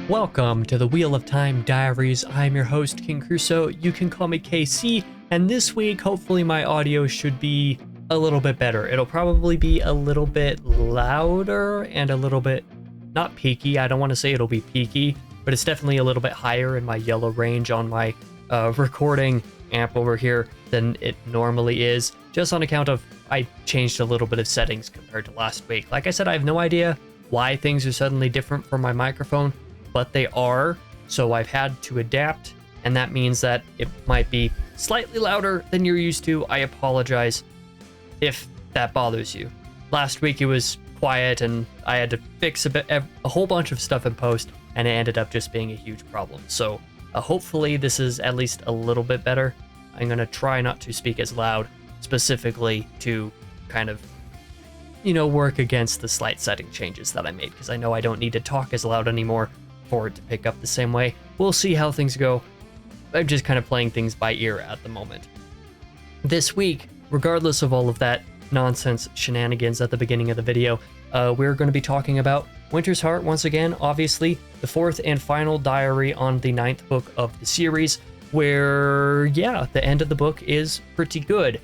Welcome to the Wheel of Time Diaries. I'm your host, King Crusoe. You can call me KC, and this week, hopefully my audio should be a little bit better. It'll probably be a little bit louder and a little bit, not peaky. I don't want to say it'll be peaky, but it's definitely a little bit higher in my yellow range on my recording amp over here than it normally is, just on account of I changed a little bit of settings compared to last week. Like I said, I have no idea why things are suddenly different for my microphone, but they are, so I've had to adapt, and that means that it might be slightly louder than you're used to. I apologize if that bothers you. Last week it was quiet, and I had to fix a whole bunch of stuff in post, and it ended up just being a huge problem. So hopefully this is at least a little bit better. I'm going to try not to speak as loud, specifically to kind of, work against the slight setting changes that I made, because I know I don't need to talk as loud anymore for it to pick up the same way. We'll see how things go. I'm just kind of playing things by ear at the moment. This week, regardless of all of that nonsense shenanigans at the beginning of the video, we're going to be talking about Winter's Heart once again, obviously, the fourth and final diary on the 9th book of the series, where, yeah, the end of the book is pretty good.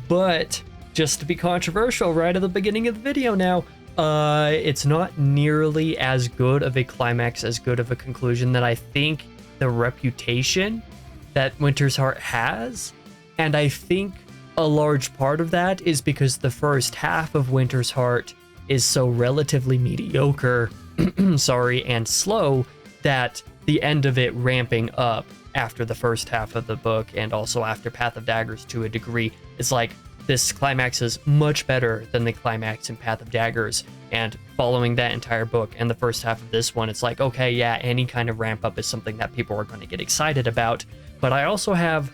But just to be controversial right at the beginning of the video now, it's not nearly as good of a climax, as good of a conclusion that I think the reputation that Winter's Heart has. And I think a large part of that is because the first half of Winter's Heart is so relatively mediocre, and slow, that the end of it ramping up after the first half of the book, and also after Path of Daggers to a degree, is like, this climax is much better than the climax in Path of Daggers, and following that entire book and the first half of this one, it's like, okay, yeah, any kind of ramp up is something that people are going to get excited about, but I also have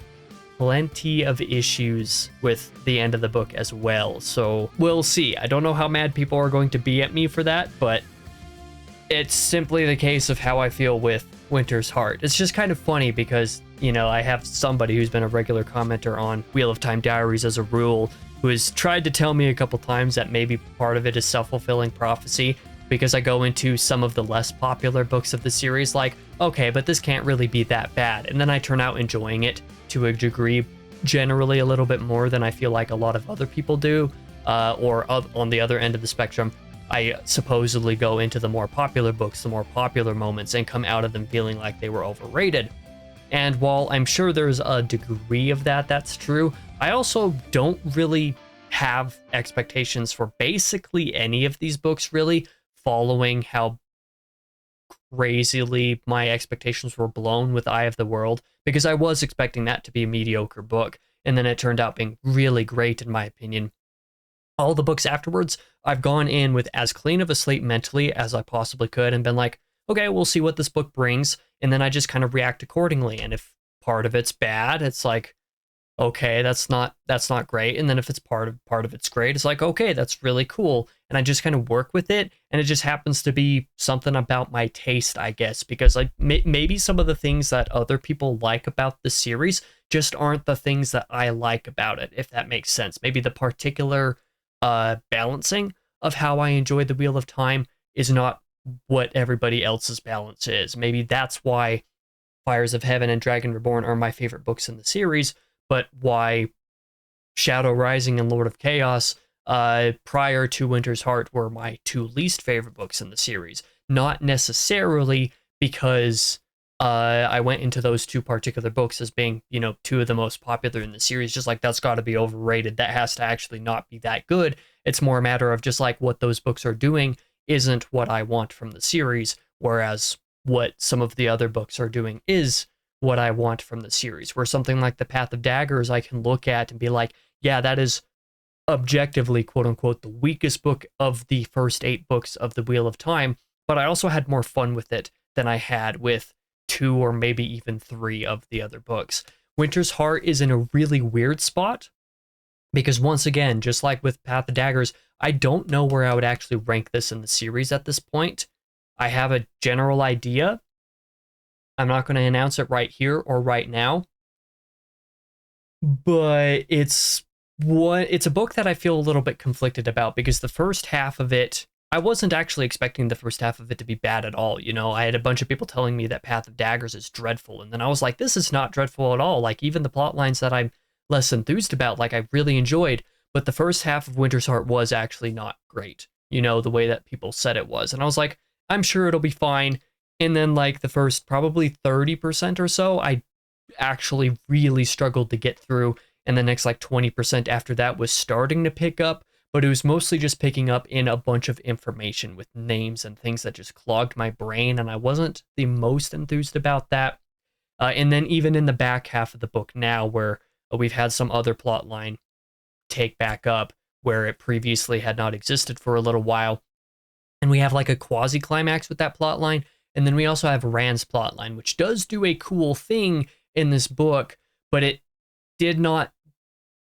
plenty of issues with the end of the book as well, so we'll see. I don't know how mad people are going to be at me for that, but it's simply the case of how I feel with Winter's Heart. It's just kind of funny because, I have somebody who's been a regular commenter on Wheel of Time Diaries as a rule, who has tried to tell me a couple times that maybe part of it is self-fulfilling prophecy, because I go into some of the less popular books of the series like, okay, but this can't really be that bad, and then I turn out enjoying it to a degree, generally a little bit more than I feel like a lot of other people do, or on the other end of the spectrum, I supposedly go into the more popular books, the more popular moments, and come out of them feeling like they were overrated. And while I'm sure there's a degree of that that's true, I also don't really have expectations for basically any of these books, really, following how crazily my expectations were blown with Eye of the World, because I was expecting that to be a mediocre book, and then it turned out being really great, in my opinion. All the books afterwards, I've gone in with as clean of a slate mentally as I possibly could and been like, okay, we'll see what this book brings, and then I just kind of react accordingly. And if part of it's bad, it's like, okay, that's not great. And then if it's part of it's great, it's like, okay, that's really cool. And I just kind of work with it, and it just happens to be something about my taste, I guess, because maybe some of the things that other people like about the series just aren't the things that I like about it, if that makes sense. Maybe the particular balancing of how I enjoy the Wheel of Time is not what everybody else's balance is. Maybe that's why Fires of Heaven and Dragon Reborn are my favorite books in the series, but why Shadow Rising and Lord of Chaos prior to Winter's Heart were my two least favorite books in the series. Not necessarily because I went into those two particular books as being, two of the most popular in the series, just like that's got to be overrated. That has to actually not be that good. It's more a matter of just like what those books are doing isn't what I want from the series, whereas what some of the other books are doing is what I want from the series. Where something like the Path of Daggers I can look at and be like, yeah, that is objectively, quote unquote, the weakest book of the first 8 books of the Wheel of Time, but I also had more fun with it than I had with 2 or maybe even 3 of the other books. Winter's Heart is in a really weird spot, because once again, just like with Path of Daggers, I don't know where I would actually rank this in the series at this point. I have a general idea. I'm not going to announce it right here or right now, but it's a book that I feel a little bit conflicted about, because the first half of it I wasn't actually expecting the first half of it to be bad at all. You know, I had a bunch of people telling me that Path of Daggers is dreadful. And then I was like, this is not dreadful at all. Like, even the plot lines that I'm less enthused about, like, I really enjoyed. But the first half of Winter's Heart was actually not great, you know, the way that people said it was. And I was like, I'm sure it'll be fine. And then, like, the first probably 30% or so, I actually really struggled to get through. And the next, like, 20% after that was starting to pick up. But it was mostly just picking up in a bunch of information with names and things that just clogged my brain, and I wasn't the most enthused about that. And then even in the back half of the book now, where we've had some other plot line take back up where it previously had not existed for a little while, and we have like a quasi-climax with that plot line, and then we also have Rand's plot line, which does do a cool thing in this book, but it did not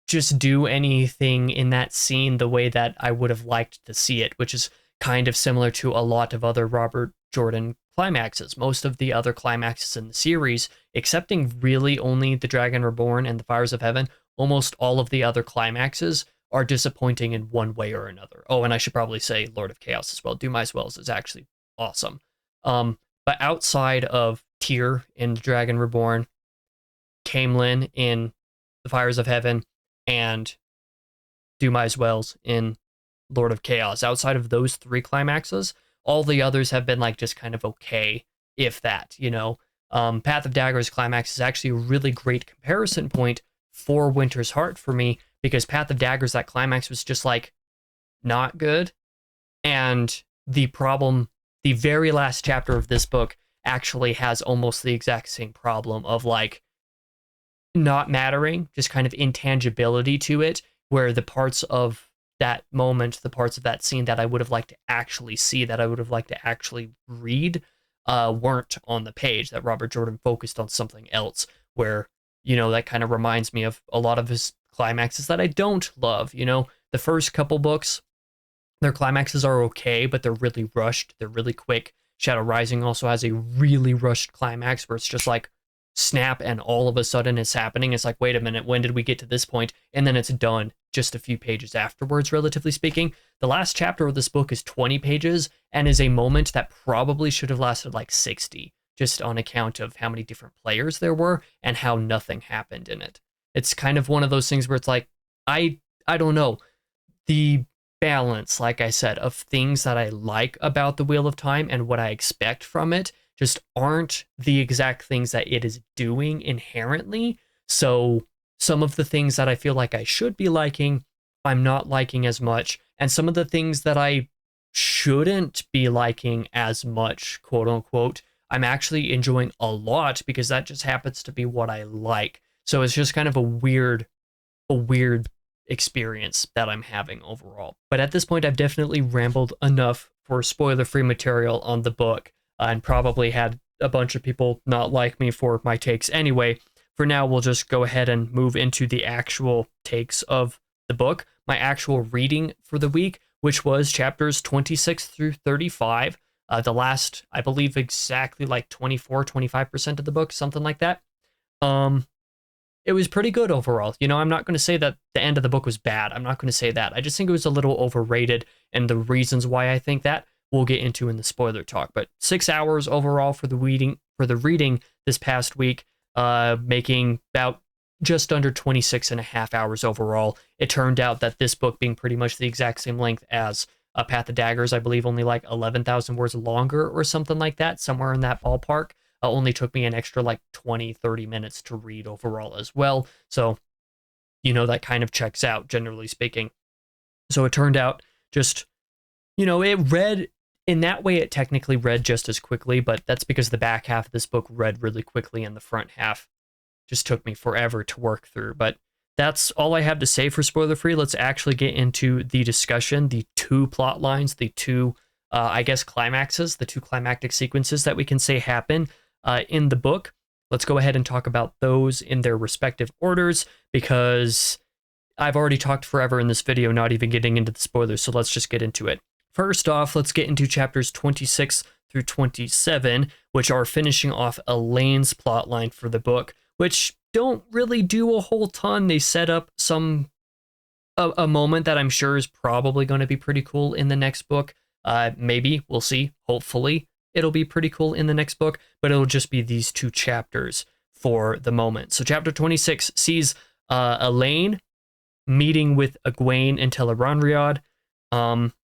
just do anything in that scene the way that I would have liked to see it, which is kind of similar to a lot of other Robert Jordan climaxes. Most of the other climaxes in the series, excepting really only The Dragon Reborn and The Fires of Heaven, almost all of the other climaxes are disappointing in one way or another. Oh, and I should probably say Lord of Chaos as well. Do My Wells is actually awesome. But outside of Tyr in The Dragon Reborn, Camelin in The Fires of Heaven, and Do My Wells in Lord of Chaos. Outside of those three climaxes, all the others have been like just kind of okay, if that, you know. Path of Daggers climax is actually a really great comparison point for Winter's Heart for me, because Path of Daggers, that climax was just like not good. And the problem, the very last chapter of this book actually has almost the exact same problem of like not mattering, just kind of intangibility to it, where the parts of that moment, the parts of that scene that I would have liked to actually see, that I would have liked to actually read, weren't on the page, that Robert Jordan focused on something else, where, you know, that kind of reminds me of a lot of his climaxes that I don't love. You know, the first couple books, their climaxes are okay, but they're really rushed, they're really quick. Shadow Rising also has a really rushed climax where it's just like, snap, and all of a sudden it's happening. It's like, wait a minute, when did we get to this point? And then it's done just a few pages afterwards, relatively speaking. The last chapter of this book is 20 pages and is a moment that probably should have lasted like 60, just on account of how many different players there were and how nothing happened in it. It's kind of one of those things where it's like, I don't know. The balance, like I said, of things that I like about the Wheel of Time and what I expect from it just aren't the exact things that it is doing inherently. So some of the things that I feel like I should be liking, I'm not liking as much. And some of the things that I shouldn't be liking as much, quote unquote, I'm actually enjoying a lot, because that just happens to be what I like. So it's just kind of a weird experience that I'm having overall. But at this point, I've definitely rambled enough for spoiler-free material on the book, and probably had a bunch of people not like me for my takes anyway. For now, we'll just go ahead and move into the actual takes of the book. My actual reading for the week, which was chapters 26 through 35. The last, I believe, exactly like 25% of the book, something like that. It was pretty good overall. You know, I'm not going to say that the end of the book was bad. I'm not going to say that. I just think it was a little overrated, and the reasons why I think that we'll get into in the spoiler talk. But 6 hours overall for the reading this past week, making about just under 26 and a half hours overall. It turned out that this book, being pretty much the exact same length as Path of Daggers, I believe only like 11,000 words longer or something like that, somewhere in that ballpark, only took me an extra like 20-30 minutes to read overall as well. So, you know, that kind of checks out, generally speaking. So it turned out just, you know, it read, in that way, it technically read just as quickly, but that's because the back half of this book read really quickly and the front half just took me forever to work through. But that's all I have to say for spoiler free. Let's actually get into the discussion, the two plot lines, the two, I guess, climaxes, the two climactic sequences that we can say happen in the book. Let's go ahead and talk about those in their respective orders, because I've already talked forever in this video, not even getting into the spoilers, so let's just get into it. First off, let's get into chapters 26 through 27, which are finishing off Elaine's plotline for the book, which don't really do a whole ton. They set up a moment that I'm sure is probably going to be pretty cool in the next book, Maybe, we'll see. Hopefully, it'll be pretty cool in the next book, but it'll just be these 2 chapters for the moment. So chapter 26 sees Elaine meeting with Egwene and Tel'aran'rhiod.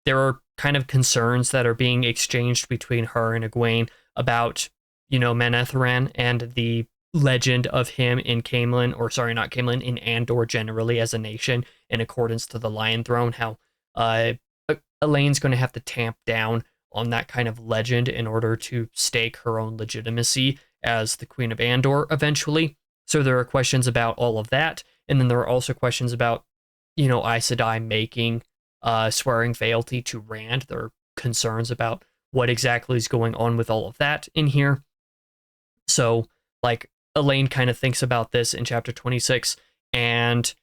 There are kind of concerns that are being exchanged between her and Egwene about, Manetheren and the legend of him in Caemlyn, or sorry, not Caemlyn, in Andor generally as a nation, in accordance to the Lion Throne, how Elaine's going to have to tamp down on that kind of legend in order to stake her own legitimacy as the Queen of Andor eventually. So there are questions about all of that. And then there are also questions about, Aes Sedai making swearing fealty to Rand. There are concerns about what exactly is going on with all of that in here. So, Elaine kind of thinks about this in chapter 26, and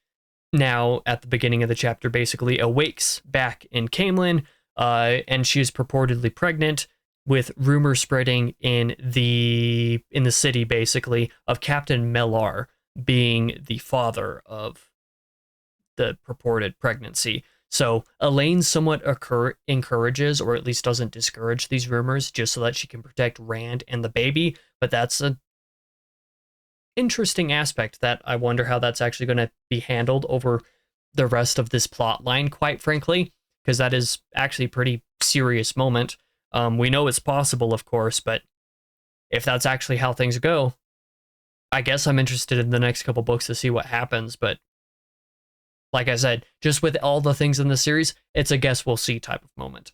now at the beginning of the chapter basically awakes back in Caemlyn, and she is purportedly pregnant, with rumors spreading in the city basically of Captain Mellar being the father of the purported pregnancy. So Elaine somewhat encourages, or at least doesn't discourage, these rumors just so that she can protect Rand and the baby. But that's an interesting aspect that I wonder how that's actually going to be handled over the rest of this plot line, quite frankly, because that is actually a pretty serious moment. We know it's possible, of course, but if that's actually how things go, I guess I'm interested in the next couple books to see what happens. But like I said, just with all the things in the series, it's a guess we'll see type of moment.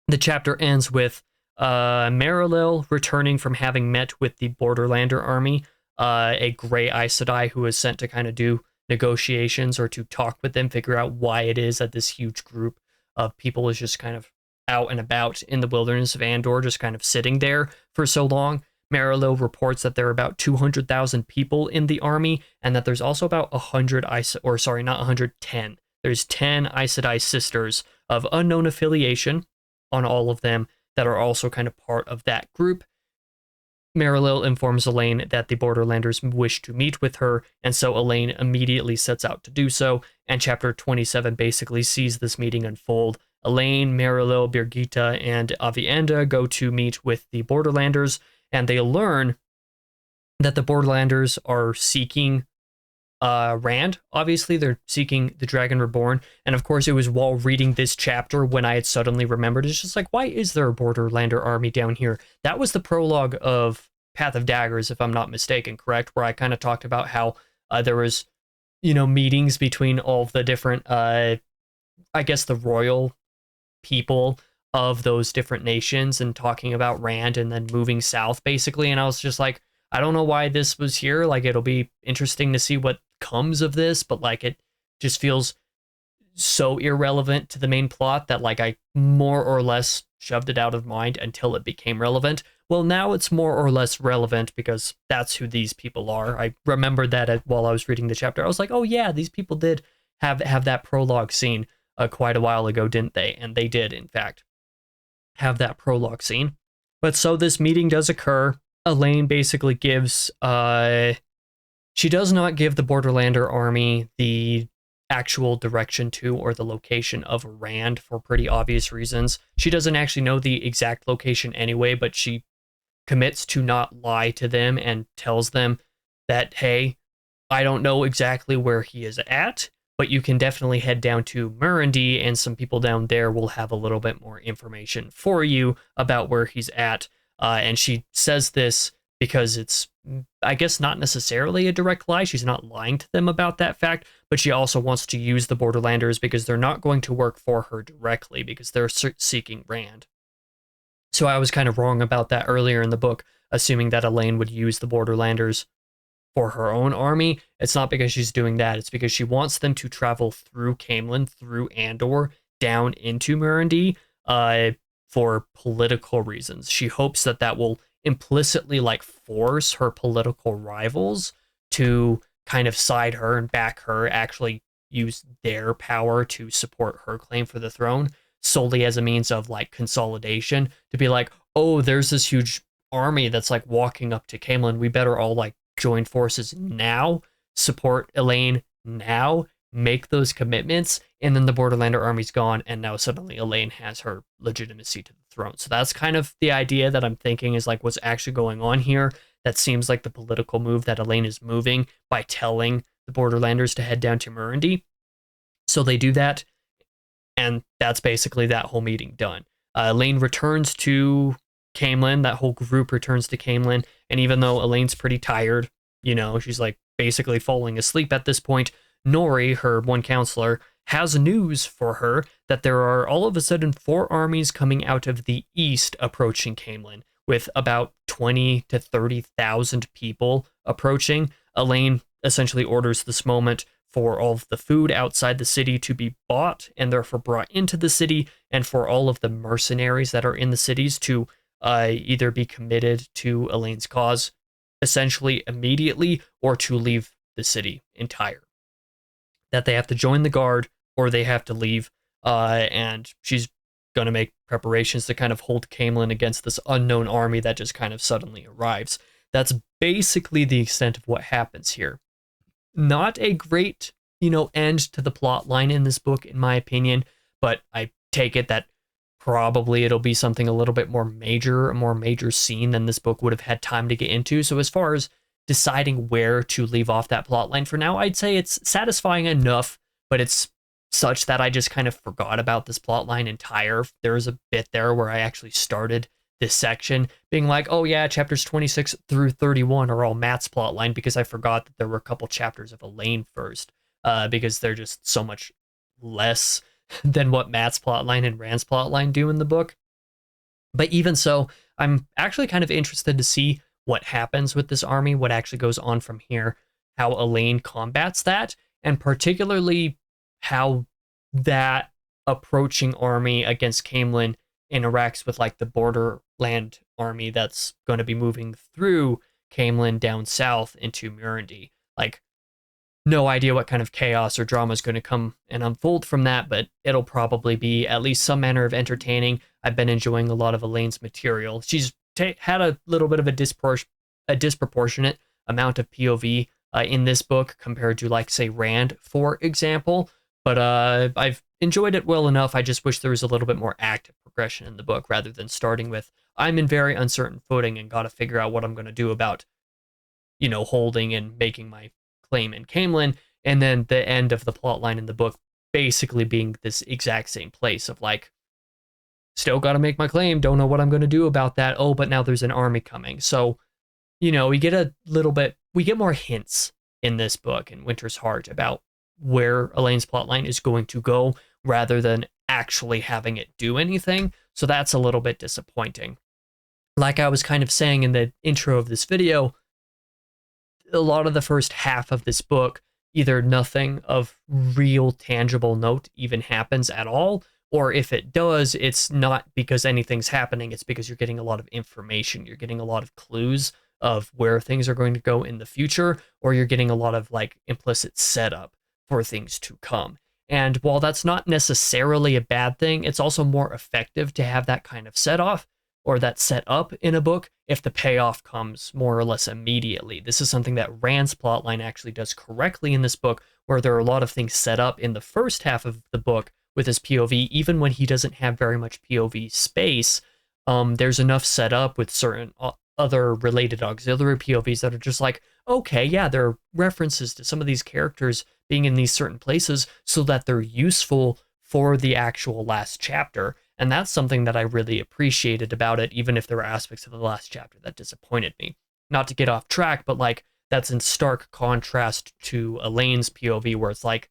The chapter ends with Marilil returning from having met with the Borderlander army, a gray Aes Sedai who is sent to kind of do negotiations or to talk with them, figure out why it is that this huge group of people is just kind of out and about in the wilderness of Andor, just kind of sitting there for so long. Marilil reports that there are about 200,000 people in the army, and that there's also about 100 10. There's 10 Aes Sedai sisters of unknown affiliation on all of them that are also kind of part of that group. Marilil informs Elaine that the Borderlanders wish to meet with her, and so Elaine immediately sets out to do so, and chapter 27 basically sees this meeting unfold. Elaine, Marilil, Birgitta, and Aviendha go to meet with the Borderlanders, and they learn that the Borderlanders are seeking Rand. Obviously, they're seeking the Dragon Reborn. And of course, it was while reading this chapter when I had suddenly remembered. It's just like, why is there a Borderlander army down here? That was the prologue of Path of Daggers, if I'm not mistaken, correct? Where I kind of talked about how there was, meetings between all of the different, I guess, the royal people of those different nations, and talking about Rand and then moving south basically. And I was just like, I don't know why this was here. It'll be interesting to see what comes of this, but it just feels so irrelevant to the main plot that I more or less shoved it out of mind until it became relevant. Well, now it's more or less relevant because that's who these people are. I remembered that while I was reading the chapter. I was like, oh yeah, these people did have that prologue scene quite a while ago, didn't they? And they did, in fact, have that prologue scene. But so this meeting does occur. Elaine basically gives, she does not give the Borderlander army the actual direction to or the location of Rand for pretty obvious reasons. She doesn't actually know the exact location anyway, but she commits to not lie to them and tells them that, hey, I don't know exactly where he is at, but you can definitely head down to Murundi, and some people down there will have a little bit more information for you about where he's at. And she says this because it's, I guess, not necessarily a direct lie. She's not lying to them about that fact, but she also wants to use the Borderlanders because they're not going to work for her directly because they're seeking Rand. So I was kind of wrong about that earlier in the book, assuming that Elaine would use the Borderlanders for her own army. It's not because she's doing that. It's because she wants them to travel through Caemlyn, through Andor, down into Murundi, for political reasons. She hopes that will implicitly force her political rivals to kind of side her and back her, actually use their power to support her claim for the throne, solely as a means of consolidation, to be like, oh, there's this huge army that's walking up to Caemlyn. We better all join forces now, support Elaine now, make those commitments, and then the Borderlander army's gone, and now suddenly Elaine has her legitimacy to the throne. So that's kind of the idea that I'm thinking is like what's actually going on here. That seems like the political move that Elaine is moving by telling the Borderlanders to head down to Murundi. So they do that, and that's basically that whole meeting done. Elaine returns to Camelin. That whole group returns to Camelin, and even though Elaine's pretty tired, she's like basically falling asleep at this point, Nori, her one counselor, has news for her that there are all of a sudden 4 armies coming out of the east approaching Camelin, with about 20 to 30,000 people approaching. Elaine essentially orders this moment for all of the food outside the city to be bought and therefore brought into the city, and for all of the mercenaries that are in the cities to either be committed to Elaine's cause essentially immediately or to leave the city entire. That they have to join the guard or they have to leave, and she's going to make preparations to kind of hold Camelin against this unknown army that just kind of suddenly arrives. That's basically the extent of what happens here. Not a great, end to the plot line in this book, in my opinion, but I take it that probably it'll be something a little bit more major, a more major scene than this book would have had time to get into. So as far as deciding where to leave off that plot line for now, I'd say it's satisfying enough, but it's such that I just kind of forgot about this plot line entire. There was a bit there where I actually started this section being like, oh yeah, chapters 26 through 31 are all Matt's plot line, because I forgot that there were a couple chapters of Elaine first, because they're just so much less than what Matt's plotline and Rand's plotline do in the book. But even so, I'm actually kind of interested to see what happens with this army, what actually goes on from here, how Elaine combats that, and particularly how that approaching army against Camelin interacts with like the borderland army that's going to be moving through Camelin down south into Murundi. Like, no idea what kind of chaos or drama is going to come and unfold from that, but it'll probably be at least some manner of entertaining. I've been enjoying a lot of Elaine's material. She's had a little bit of a disproportionate amount of POV in this book compared to, like, say, Rand, for example. But I've enjoyed it well enough. I just wish there was a little bit more active progression in the book rather than starting with, I'm in very uncertain footing and got to figure out what I'm going to do about, holding and making my claim in Camelin, and then the end of the plot line in the book basically being this exact same place of like, still got to make my claim, don't know what I'm going to do about that. Oh, but now there's an army coming. So, we get more hints in this book, in Winter's Heart, about where Elaine's plotline is going to go rather than actually having it do anything. So that's a little bit disappointing. Like I was kind of saying in the intro of this video, a lot of the first half of this book, either nothing of real tangible note even happens at all, or if it does, it's not because anything's happening, it's because you're getting a lot of information, you're getting a lot of clues of where things are going to go in the future, or you're getting a lot of like implicit setup for things to come. And while that's not necessarily a bad thing, it's also more effective to have that kind of set off or that set up in a book if the payoff comes more or less immediately. This is something that Rand's plotline actually does correctly in this book, where there are a lot of things set up in the first half of the book with his POV, even when he doesn't have very much POV space. There's enough set up with certain other related auxiliary POVs that are just like, okay, yeah, there are references to some of these characters being in these certain places so that they're useful for the actual last chapter. And that's something that I really appreciated about it, even if there were aspects of the last chapter that disappointed me. Not to get off track, but like, that's in stark contrast to Elaine's POV, where it's like,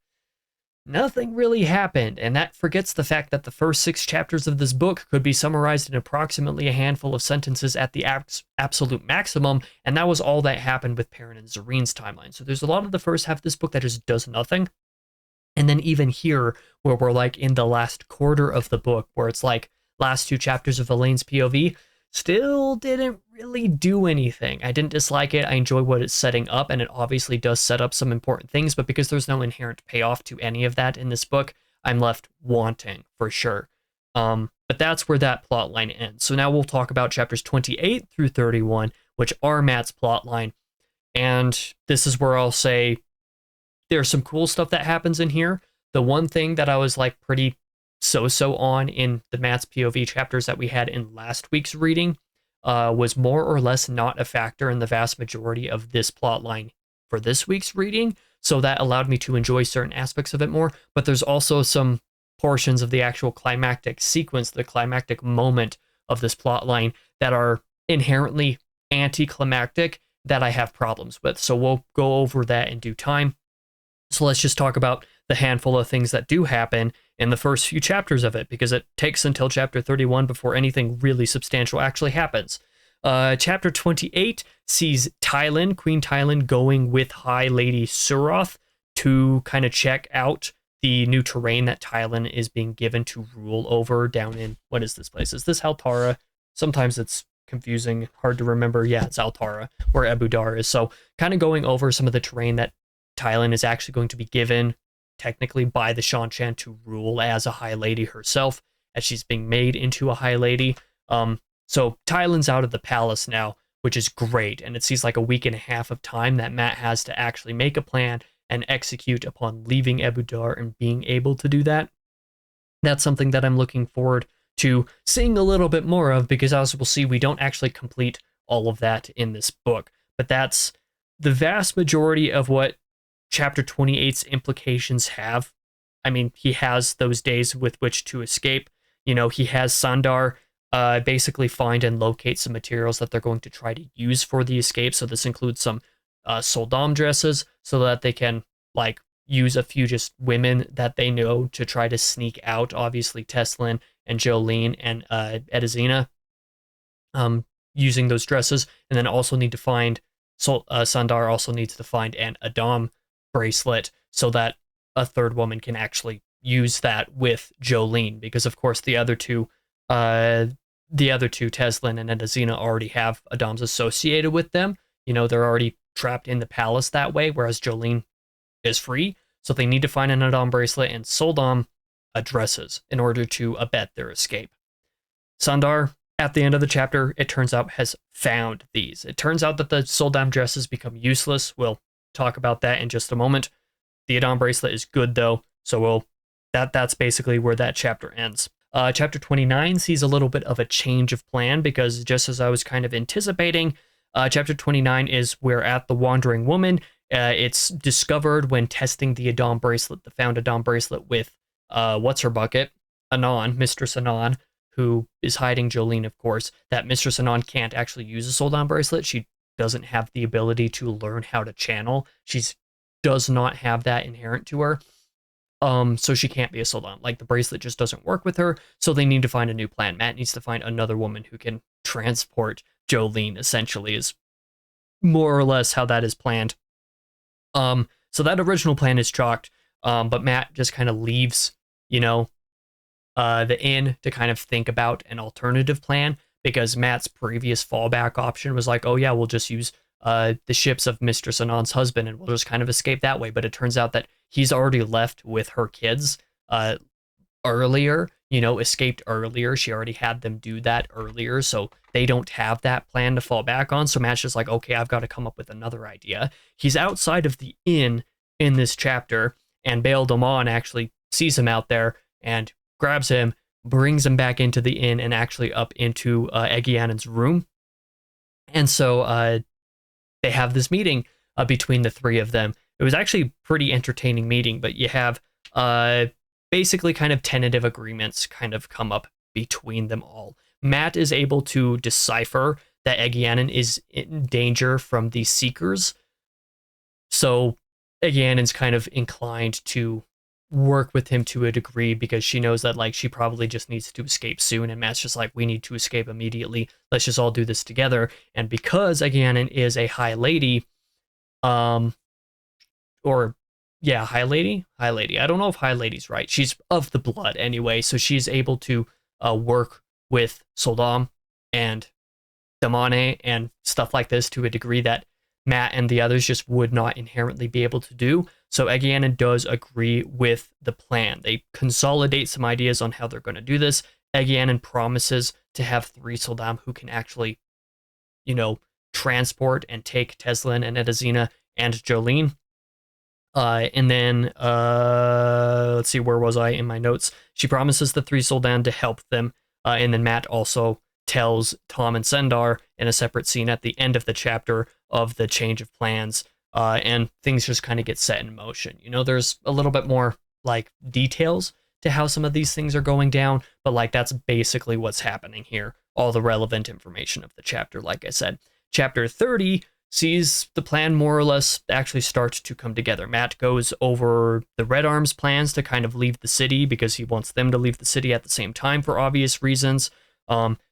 nothing really happened, and that forgets the fact that the first 6 chapters of this book could be summarized in approximately a handful of sentences at the absolute maximum, and that was all that happened with Perrin and Zareen's timeline. So there's a lot of the first half of this book that just does nothing. And then even here, where we're like in the last quarter of the book, where it's like last 2 chapters of Elaine's POV, still didn't really do anything. I didn't dislike it. I enjoy what it's setting up, and it obviously does set up some important things, but because there's no inherent payoff to any of that in this book, I'm left wanting, for sure. But that's where that plot line ends. So now we'll talk about chapters 28 through 31, which are Matt's plot line. And this is where I'll say there's some cool stuff that happens in here. The one thing that I was like pretty so-so on in the Matt's POV chapters that we had in last week's reading was more or less not a factor in the vast majority of this plot line for this week's reading. So that allowed me to enjoy certain aspects of it more. But there's also some portions of the actual climactic sequence, the climactic moment of this plot line that are inherently anticlimactic that I have problems with. So we'll go over that in due time. So let's just talk about the handful of things that do happen in the first few chapters of it, because it takes until chapter 31 before anything really substantial actually happens. Chapter 28 sees Tylin, Queen Tylin, going with High Lady Suroth to kind of check out the new terrain that Tylin is being given to rule over down in, what is this place? Is this Altara? Sometimes it's confusing, hard to remember. Yeah, it's Altara, where Abu Dar is. So kind of going over some of the terrain that Tylin is actually going to be given, technically by the Shan-Chan, to rule as a High Lady herself, as she's being made into a High Lady. So Tylin's out of the palace now, which is great, and it seems like a week and a half of time that Matt has to actually make a plan and execute upon leaving Abu Dar and being able to do that. That's something that I'm looking forward to seeing a little bit more of, because as we'll see, we don't actually complete all of that in this book. But that's the vast majority of what Chapter 28's implications have. I mean, he has those days with which to escape. You know, he has Sandar basically find and locate some materials that they're going to try to use for the escape. So this includes some soldam dresses so that they can like use a few just women that they know to try to sneak out. Obviously, Teslin and Jolene and Edazina using those dresses, and then also need to find Sandar also needs to find an Adam bracelet so that a third woman can actually use that with Jolene, because of course the other two, Teslin and Edazina, already have Adams associated with them. You know, they're already trapped in the palace that way, whereas Jolene is free. So they need to find an Adam bracelet and Soldam dresses in order to abet their escape. Sandar, at the end of the chapter, it turns out, has found these. It turns out that the Soldam dresses become useless. We'll talk about that in just a moment. The Adam bracelet is good though, so that's basically where that chapter ends. Chapter 29 sees a little bit of a change of plan, because just as I was kind of anticipating, chapter 29 is we're at the Wandering Woman. It's discovered when testing the Adam bracelet, the found Adam bracelet with what's her bucket, Anon, Mistress Anon, who is hiding Jolene, of course, that Mistress Anon can't actually use a Soldam bracelet. She doesn't have the ability to learn how to channel. She does not have that inherent to her. So she can't be a Soldam. Like, the bracelet just doesn't work with her, so they need to find a new plan. Matt needs to find another woman who can transport Jolene, essentially, is more or less how that is planned. So that original plan is chalked, but Matt just kind of leaves, the inn to kind of think about an alternative plan, because Matt's previous fallback option was like, oh yeah, we'll just use the ships of Mistress Anon's husband and we'll just kind of escape that way. But it turns out that he's already left with her kids earlier, escaped earlier. She already had them do that earlier, so they don't have that plan to fall back on. So Matt's just like, okay, I've got to come up with another idea. He's outside of the inn in this chapter, and Baal Damon actually sees him out there and grabs him, brings him back into the inn and actually up into Egianon's room. And so they have this meeting between the three of them. It was actually a pretty entertaining meeting, but you have basically kind of tentative agreements kind of come up between them all. Matt is able to decipher that Egianon is in danger from the Seekers. So Egianon's kind of inclined to work with him to a degree, because she knows that like she probably just needs to escape soon, and Matt's just like, we need to escape immediately, let's just all do this together. And because Egianon is a High Lady, High Lady, I don't know if High Lady's right, she's of the blood anyway, so she's able to work with Soldam and Damane and stuff like this to a degree that Matt and the others just would not inherently be able to do. So Egianon does agree with the plan. They consolidate some ideas on how they're going to do this. Egianon promises to have 3 Soldam who can actually, transport and take Teslin and Edazina and Jolene. And then, let's see, where was I in my notes? She promises the three Soldan to help them. And then Matt also tells Tom and Sendar in a separate scene at the end of the chapter of the change of plans. And things just kind of get set in motion. You know, there's a little bit more like details to how some of these things are going down, but like that's basically what's happening here. All the relevant information of the chapter, like I said. Chapter 30 sees the plan more or less actually start to come together. Matt goes over the Red Arm's plans to kind of leave the city because he wants them to leave the city at the same time for obvious reasons.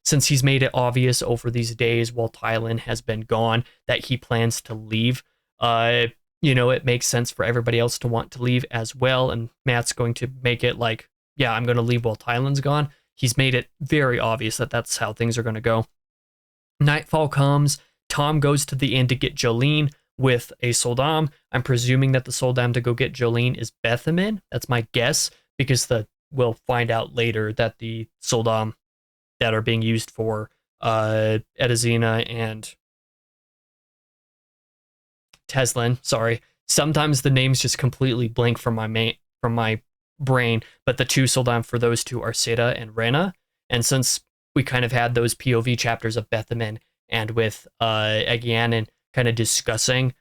Since he's made it obvious over these days while Tylan has been gone that he plans to leave, it makes sense for everybody else to want to leave as well. And Matt's going to make it like, yeah, I'm going to leave while Tylan's gone. He's made it very obvious that that's how things are going to go. Nightfall comes. Tom goes to the inn to get Jolene with a Soldam. I'm presuming that the Soldam to go get Jolene is Bethamin. That's my guess, because we'll find out later that the Soldam that are being used for Edazina and Teslin, sorry. Sometimes the names just completely blank from my brain, but the two Soldam for those two are Seda and Rena. And since we kind of had those POV chapters of Bethamin and with Egianin kind of discussing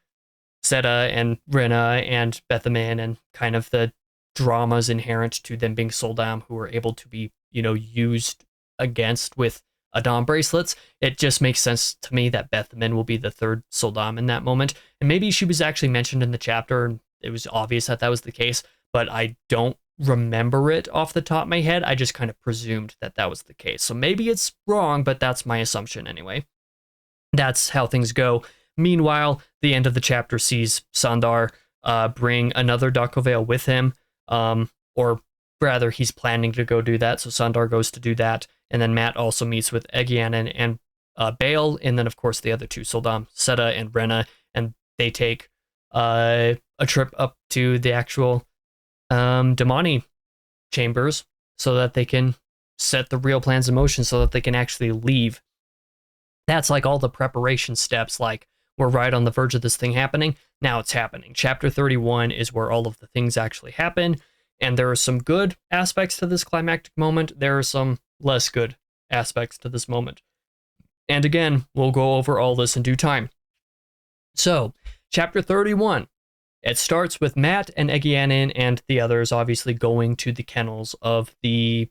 Seda and Rena and Bethamin and kind of the dramas inherent to them being Soldam who are able to be, used against with Adam bracelets, it just makes sense to me that Bethamin will be the third Soldam in that moment. And maybe she was actually mentioned in the chapter and it was obvious that that was the case, but I don't remember it off the top of my head. I just kind of presumed that that was the case. So maybe it's wrong, but that's my assumption anyway. That's how things go. Meanwhile, the end of the chapter sees Sandar bring another Dakovale with him, or rather, he's planning to go do that. So Sandar goes to do that, and then Matt also meets with Egianin and Bale, and then of course the other two Soldam, Seda and Rena, and they take a trip up to the actual Damani chambers so that they can set the real plans in motion so that they can actually leave. That's like all the preparation steps, like we're right on the verge of this thing happening. Now it's happening. Chapter 31 is where all of the things actually happen, and there are some good aspects to this climactic moment. There are some less good aspects to this moment. And again, we'll go over all this in due time. So, chapter 31. It starts with Matt and Egianin and the others obviously going to the kennels of the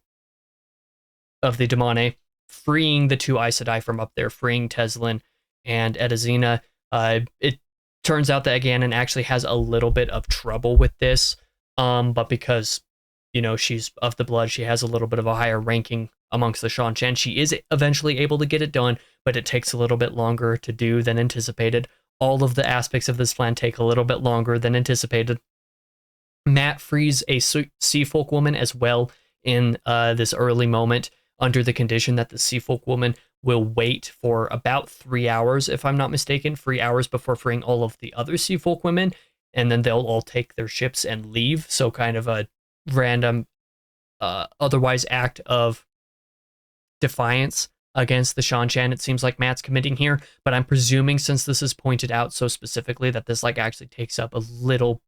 Damane, freeing the two Aes Sedai from up there, freeing Teslin and Edazina. It turns out that Egianin actually has a little bit of trouble with this, but because, she's of the blood, she has a little bit of a higher ranking amongst the Shan-Chan. She is eventually able to get it done, but it takes a little bit longer to do than anticipated. All of the aspects of this plan take a little bit longer than anticipated. Matt frees a sea folk woman as well in this early moment, under the condition that the sea folk woman will wait for about 3 hours, if I'm not mistaken, 3 hours before freeing all of the other sea folk women, and then they'll all take their ships and leave. So kind of a random, otherwise act of defiance against the Shan-Chan, it seems like Matt's committing here, but I'm presuming since this is pointed out so specifically that this like actually takes up a little,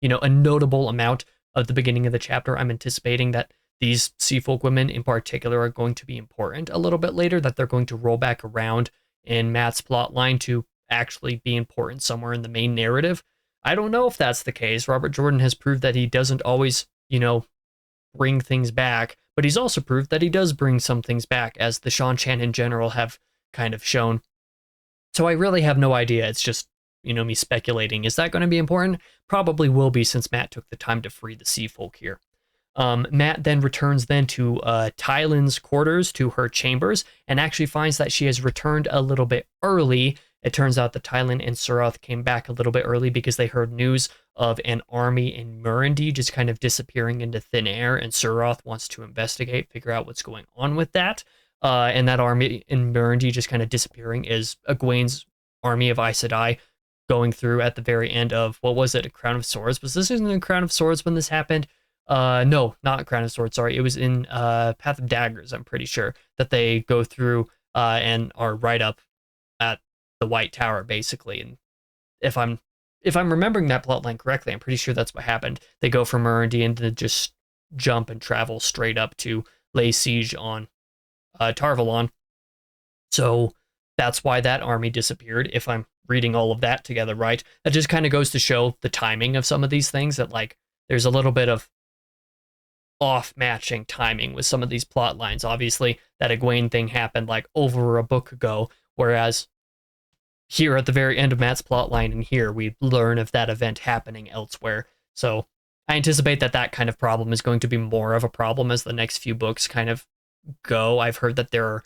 a notable amount of the beginning of the chapter, I'm anticipating that these sea folk women in particular are going to be important a little bit later, that they're going to roll back around in Matt's plot line to actually be important somewhere in the main narrative. I don't know if that's the case. Robert Jordan has proved that he doesn't always, bring things back, but he's also proved that he does bring some things back, as the Shan-Chan in general have kind of shown. So I really have no idea. It's just, me speculating. Is that going to be important? Probably will be, since Matt took the time to free the sea folk here. Matt then returns to Tylan's quarters, to her chambers, and actually finds that she has returned a little bit early. It turns out that Tylan and Surath came back a little bit early because they heard news of an army in Murundi just kind of disappearing into thin air, and Surath wants to investigate, figure out what's going on with that. And that army in Murundi just kind of disappearing is Egwene's army of Aes Sedai going through at the very end of, what was it, A Crown of Swords? Was this in A Crown of Swords when this happened? No, not Crown of Swords, sorry. It was in Path of Daggers, I'm pretty sure, that they go through and are right up at the White Tower, basically. And if if I'm remembering that plotline correctly, I'm pretty sure that's what happened. They go from Meridian to just jump and travel straight up to lay siege on Tarvalon. So that's why that army disappeared, if I'm reading all of that together right. That just kind of goes to show the timing of some of these things, that like there's a little bit of off-matching timing with some of these plot lines. Obviously, that Egwene thing happened like over a book ago, whereas here at the very end of Matt's plotline and here we learn of that event happening elsewhere. So I anticipate that that kind of problem is going to be more of a problem as the next few books kind of go. I've heard that there are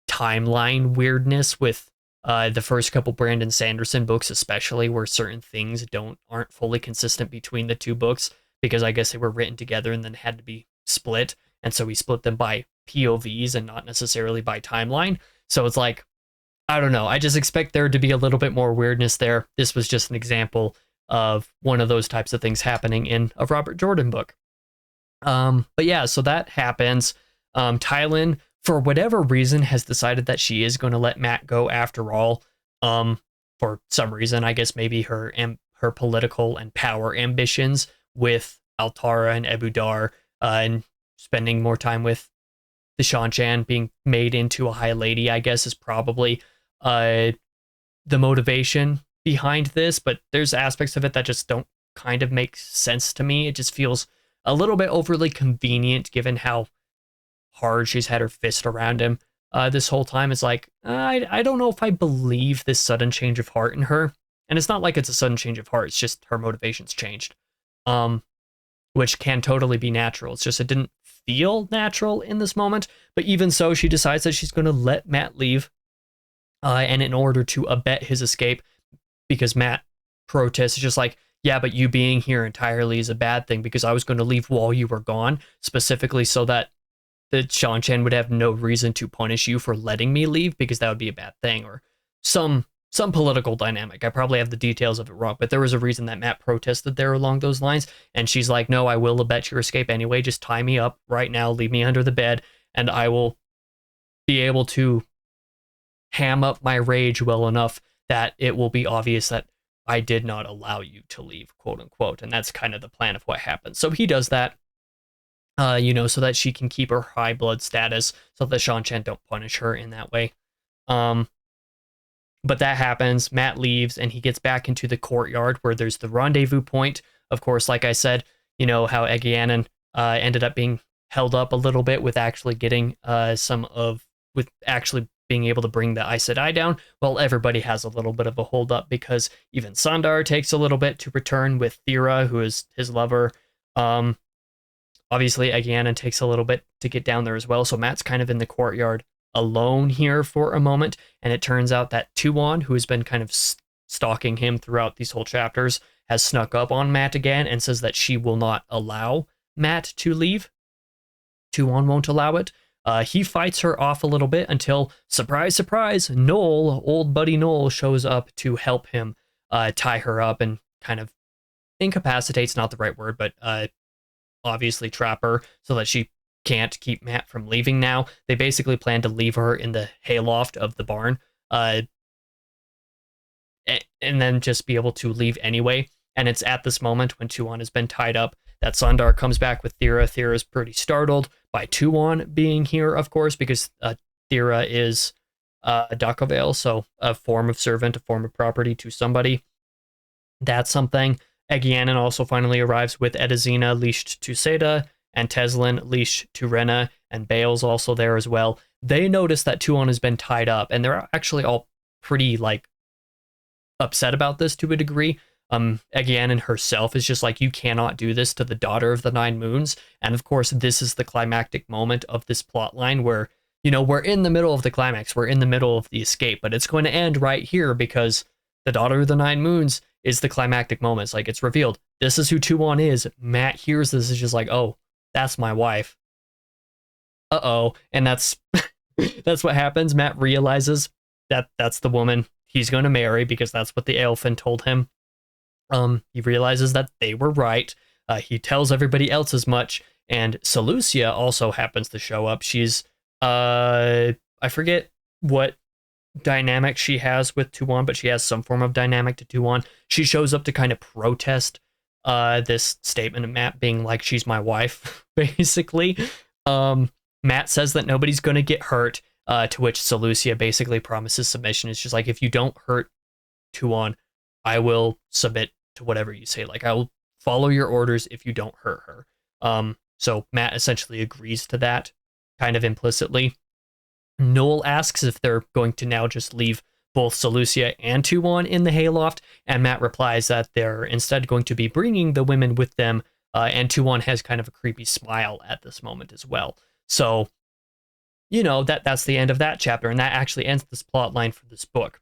timeline weirdness with the first couple Brandon Sanderson books, especially, where certain things aren't fully consistent between the two books, because I guess they were written together and then had to be split, and so we split them by POVs and not necessarily by timeline. So it's like, I don't know. I just expect there to be a little bit more weirdness there. This was just an example of one of those types of things happening in a Robert Jordan book. But yeah, so that happens. Tylan, for whatever reason, has decided that she is going to let Matt go after all. For some reason, I guess maybe her political and power ambitions with Altara and Ebu Dar, and spending more time with the Shan-Chan, being made into a high lady, I guess, is probably the motivation behind this. But there's aspects of it that just don't kind of make sense to me. It just feels a little bit overly convenient given how hard she's had her fist around him this whole time. It's like, I don't know if I believe this sudden change of heart in her. And it's not like it's a sudden change of heart, it's just her motivations changed, which can totally be natural. It's just it didn't feel natural in this moment. But even so, she decides that she's going to let Matt leave, and in order to abet his escape, because Matt protests, just like, yeah, but you being here entirely is a bad thing, because I was going to leave while you were gone, specifically so that the Shan-Chan would have no reason to punish you for letting me leave, because that would be a bad thing, or some political dynamic. I probably have the details of it wrong, but there was a reason that Matt protested there along those lines. And she's like, no, I will abet your escape anyway. Just tie me up right now, leave me under the bed, and I will be able to ham up my rage well enough that it will be obvious that I did not allow you to leave, quote unquote. And that's kind of the plan of what happens. So he does that, so that she can keep her high blood status, so the Shan-Chan don't punish her in that way. But that happens. Matt leaves and he gets back into the courtyard where there's the rendezvous point. Of course, like I said, how Egeanan ended up being held up a little bit with actually getting with actually being able to bring the Aes Sedai down. Well, everybody has a little bit of a hold up, because even Sandar takes a little bit to return with Thera, who is his lover. Obviously, Egeanan takes a little bit to get down there as well. So Matt's kind of in the courtyard alone here for a moment, and it turns out that Tuon, who has been kind of stalking him throughout these whole chapters, has snuck up on Matt again and says that she will not allow Matt to leave. Tuon won't allow it. He fights her off a little bit until, surprise, surprise, Noel, old buddy Noel, shows up to help him tie her up and kind of incapacitates, not the right word, but obviously trap her so that she can't keep Matt from leaving now. They basically plan to leave her in the hayloft of the barn, and then just be able to leave anyway. And it's at this moment, when Tuon has been tied up, that Sandar comes back with Thera. Thera is pretty startled by Tuon being here, of course, because Thera is a Dakavale, so a form of servant, a form of property to somebody. That's something. Egeanan also finally arrives with Edazina leashed to Seda, and Teslin leashed to Rena, and Bale's also there as well. They notice that Tuon has been tied up, and they're actually all pretty, upset about this to a degree. Egeanan herself is just like, you cannot do this to the daughter of the Nine Moons. And of course, this is the climactic moment of this plot line where, we're in the middle of the climax, we're in the middle of the escape, but it's going to end right here because the daughter of the Nine Moons is the climactic moment. It's like, it's revealed. This is who Tuon is. Matt hears this, is just like, oh, that's my wife. Uh-oh. And that's that's what happens. Matt realizes that that's the woman he's going to marry, because that's what the Aelfin told him. He realizes that they were right. He tells everybody else as much, and Seleucia also happens to show up. She's I forget what dynamic she has with Tuon, but she has some form of dynamic to Tuon. She shows up to kind of protest this statement of Matt being like, she's my wife, basically. Matt says that nobody's going to get hurt, to which Seleucia basically promises submission. It's just like, if you don't hurt Tuon, I will submit to whatever you say. Like, I will follow your orders if you don't hurt her. So Matt essentially agrees to that, kind of implicitly. Noel asks if they're going to now just leave both Seleucia and Tuon in the hayloft, and Matt replies that they're instead going to be bringing the women with them, and Tuon has kind of a creepy smile at this moment as well. So, you know, that's the end of that chapter, and that actually ends this plot line for this book.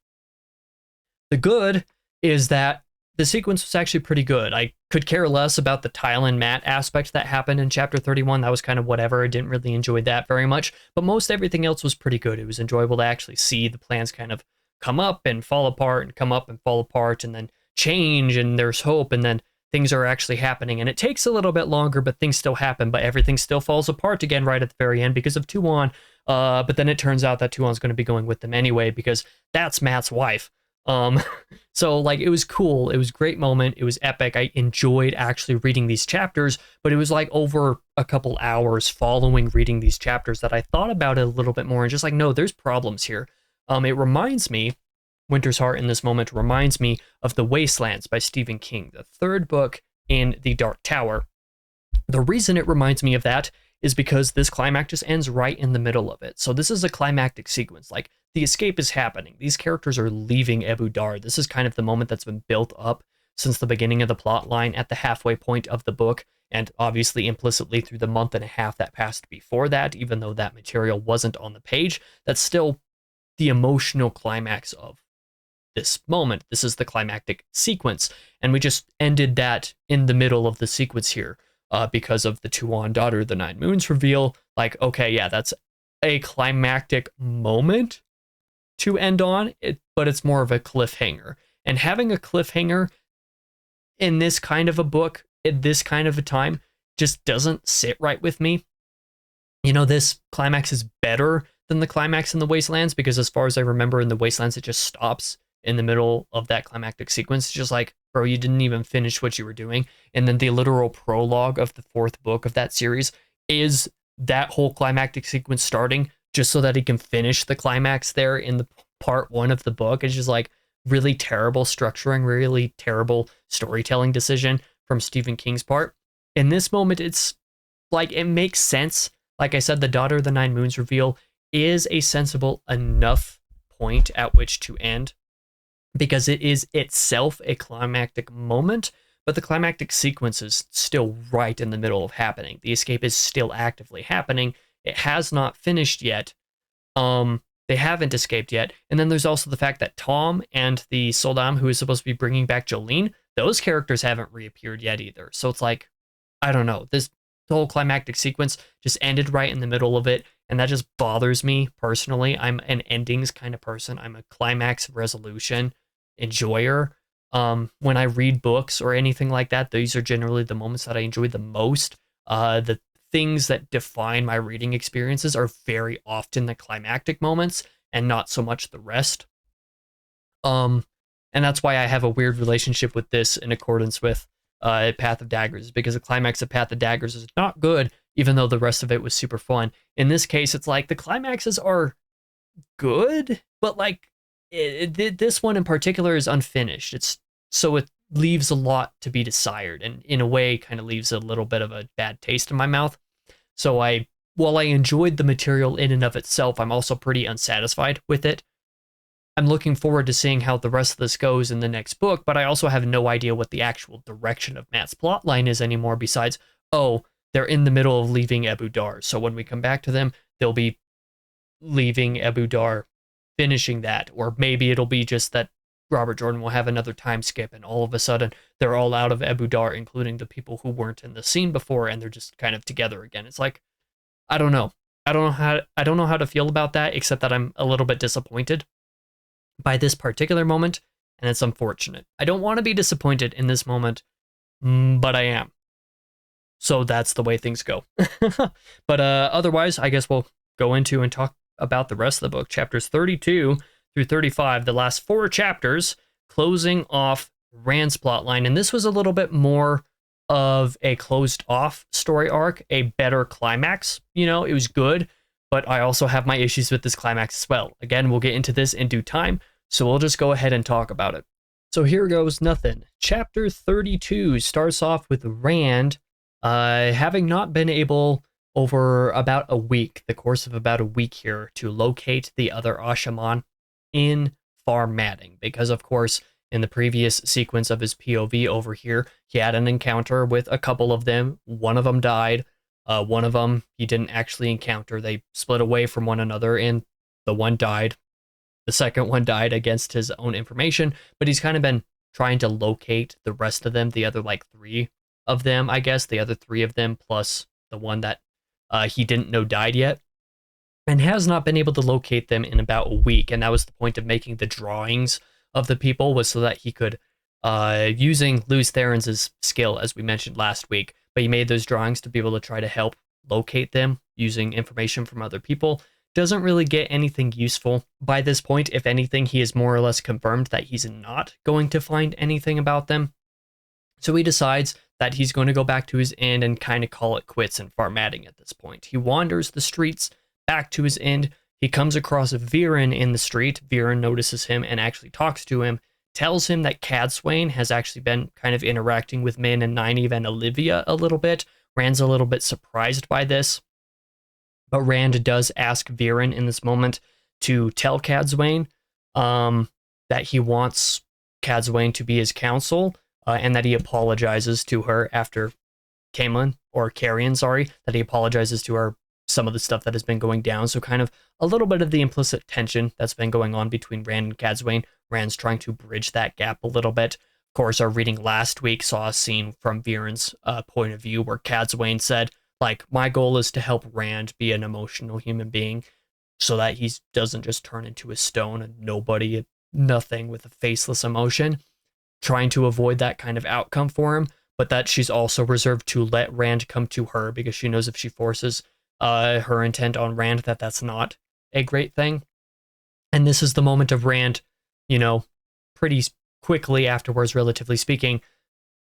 The good is that the sequence was actually pretty good. I could care less about the Tile and Matt aspect that happened in chapter 31. That was kind of whatever. I didn't really enjoy that very much, but most everything else was pretty good. It was enjoyable to actually see the plans kind of come up and fall apart and come up and fall apart and then change, and there's hope, and then things are actually happening. And it takes a little bit longer, but things still happen, but everything still falls apart again right at the very end because of Tuon. But then it turns out that Tuon's going to be going with them anyway because that's Matt's wife. So like, it was cool. It was a great moment. It was epic. I enjoyed actually reading these chapters, but it was like over a couple hours following reading these chapters that I thought about it a little bit more and just like, no, there's problems here. It reminds me, Winter's Heart in this moment reminds me of The Wastelands by Stephen King, the third book in the Dark Tower. The reason it reminds me of that is because this climax just ends right in the middle of it. So this is a climactic sequence. Like, the escape is happening. These characters are leaving Ebu Dar. This is kind of the moment that's been built up since the beginning of the plot line at the halfway point of the book, and obviously implicitly through the month and a half that passed before that, even though that material wasn't on the page. That's still the emotional climax of this moment. This is the climactic sequence, and we just ended that in the middle of the sequence here. Because of the Tuon Daughter of the Nine Moons reveal. Like, okay, yeah, that's a climactic moment to end on, but it's more of a cliffhanger. And having a cliffhanger in this kind of a book, at this kind of a time, just doesn't sit right with me. You know, this climax is better than the climax in the Wastelands, because as far as I remember in the Wastelands, it just stops in the middle of that climactic sequence. It's just like, bro, you didn't even finish what you were doing. And then the literal prologue of the fourth book of that series is that whole climactic sequence starting just so that he can finish the climax there in the part one of the book. It's just like really terrible structuring, really terrible storytelling decision from Stephen King's part. In this moment, it's like, it makes sense. Like I said, the Daughter of the Nine Moons reveal is a sensible enough point at which to end, because it is itself a climactic moment, but the climactic sequence is still right in the middle of happening. The escape is still actively happening. It has not finished yet. They haven't escaped yet. And then there's also the fact that Tom and the Soldam, who is supposed to be bringing back Jolene, those characters haven't reappeared yet either. So it's like, I don't know. This whole climactic sequence just ended right in the middle of it, and that just bothers me personally. I'm an endings kind of person. I'm a climax resolution enjoyer. When I read books or anything like that, these are generally the moments that I enjoy the most. The things that define my reading experiences are very often the climactic moments and not so much the rest. And that's why I have a weird relationship with this in accordance with Path of Daggers, because the climax of Path of Daggers is not good, even though the rest of it was super fun. In this case, it's like the climaxes are good, but like this one in particular is unfinished. So it leaves a lot to be desired, and in a way kind of leaves a little bit of a bad taste in my mouth. So while I enjoyed the material in and of itself, I'm also pretty unsatisfied with it. I'm looking forward to seeing how the rest of this goes in the next book, but I also have no idea what the actual direction of Matt's plotline is anymore, besides, oh, they're in the middle of leaving Ebu Dar. So when we come back to them, they'll be leaving Ebu Dar, finishing that. Or maybe it'll be just that Robert Jordan will have another time skip, and all of a sudden they're all out of Ebu Dar, including the people who weren't in the scene before, and they're just kind of together again. It's like, I don't know. I don't know how to feel about that, except that I'm a little bit disappointed by this particular moment, and it's unfortunate. I don't want to be disappointed in this moment, but I am. So that's the way things go. But otherwise, I guess we'll go into and talk about the rest of the book. Chapters 32 through 35, the last 4 chapters, closing off Rand's plotline. And this was a little bit more of a closed off story arc, a better climax. You know, it was good, but I also have my issues with this climax as well. Again, we'll get into this in due time, so we'll just go ahead and talk about it. So here goes nothing. Chapter 32 starts off with Rand having not been able over about a week, the course of about a week here, to locate the other Ashaman in Farmatting, because of course in the previous sequence of his POV over here, he had an encounter with a couple of them. One of them died. One of them he didn't actually encounter. They split away from one another, and the one died. The second one died against his own information, but he's kind of been trying to locate the rest of them, the other like 3 of them, I guess, the other 3 of them, plus the one that he didn't know died yet, and has not been able to locate them in about a week. And that was the point of making the drawings of the people, was so that he could, using Luz Theron's skill, as we mentioned last week, but he made those drawings to be able to try to help locate them using information from other people. Doesn't really get anything useful by this point. If anything, he is more or less confirmed that he's not going to find anything about them. So he decides that he's going to go back to his inn and kind of call it quits in Farmatting at this point. He wanders the streets back to his inn. He comes across Viren in the street. Viren notices him and actually talks to him, tells him that Cadsuane has actually been kind of interacting with Min and Nynaeve and Olivia a little bit. Rand's a little bit surprised by this, but Rand does ask Viren in this moment to tell Cadsuane that he wants Cadsuane to be his counsel, and that he apologizes to her after Carrion, that he apologizes to her some of the stuff that has been going down. So kind of a little bit of the implicit tension that's been going on between Rand and Cadsuane. Rand's trying to bridge that gap a little bit. Of course, our reading last week saw a scene from Viren's point of view where Cadsuane said, like, my goal is to help Rand be an emotional human being so that he doesn't just turn into a stone, a nobody, a nothing with a faceless emotion, trying to avoid that kind of outcome for him, but that she's also reserved to let Rand come to her because she knows if she forces her intent on Rand, that's not a great thing. And this is the moment of Rand, you know, pretty quickly afterwards, relatively speaking,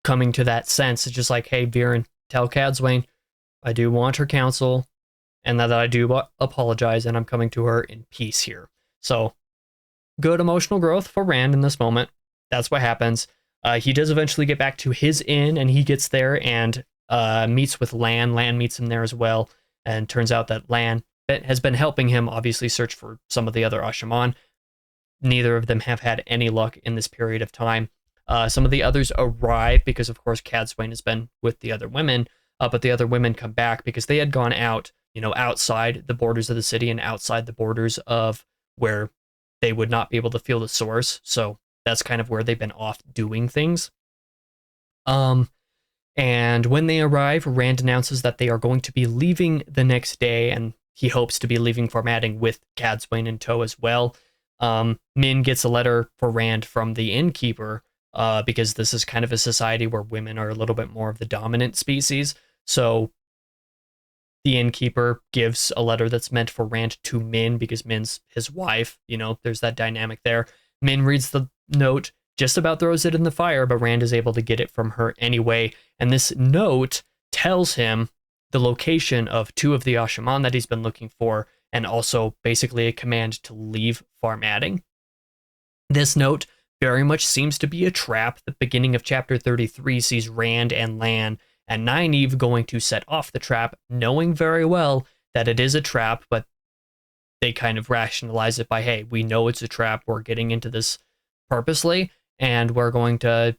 coming to that sense. It's just like, hey, Viren, tell Cadsuane I do want her counsel, and that I do apologize, and I'm coming to her in peace here. So, good emotional growth for Rand in this moment. That's what happens. He does eventually get back to his inn, and he gets there and meets with Lan. Lan meets him there as well, and turns out that Lan has been helping him obviously search for some of the other Ashaman. Neither of them have had any luck in this period of time. Some of the others arrive because, of course, Cadsuane has been with the other women, but the other women come back because they had gone out, you know, outside the borders of the city and outside the borders of where they would not be able to feel the source. So that's kind of where they've been off doing things. And when they arrive, Rand announces that they are going to be leaving the next day, and he hopes to be leaving Farmatting with Cadsuane in tow as well. Min gets a letter for Rand from the innkeeper, because this is kind of a society where women are a little bit more of the dominant species. So the innkeeper gives a letter that's meant for Rand to Min because Min's his wife. You know, there's that dynamic there. Min reads the note, just about throws it in the fire, but Rand is able to get it from her anyway. And this note tells him the location of 2 of the Ashaman that he's been looking for, and also basically a command to leave Farmatting. This note very much seems to be a trap. The beginning of chapter 33 sees Rand and Lan and Nynaeve going to set off the trap, knowing very well that it is a trap, but they kind of rationalize it by, hey, we know it's a trap, we're getting into this purposely, and we're going to,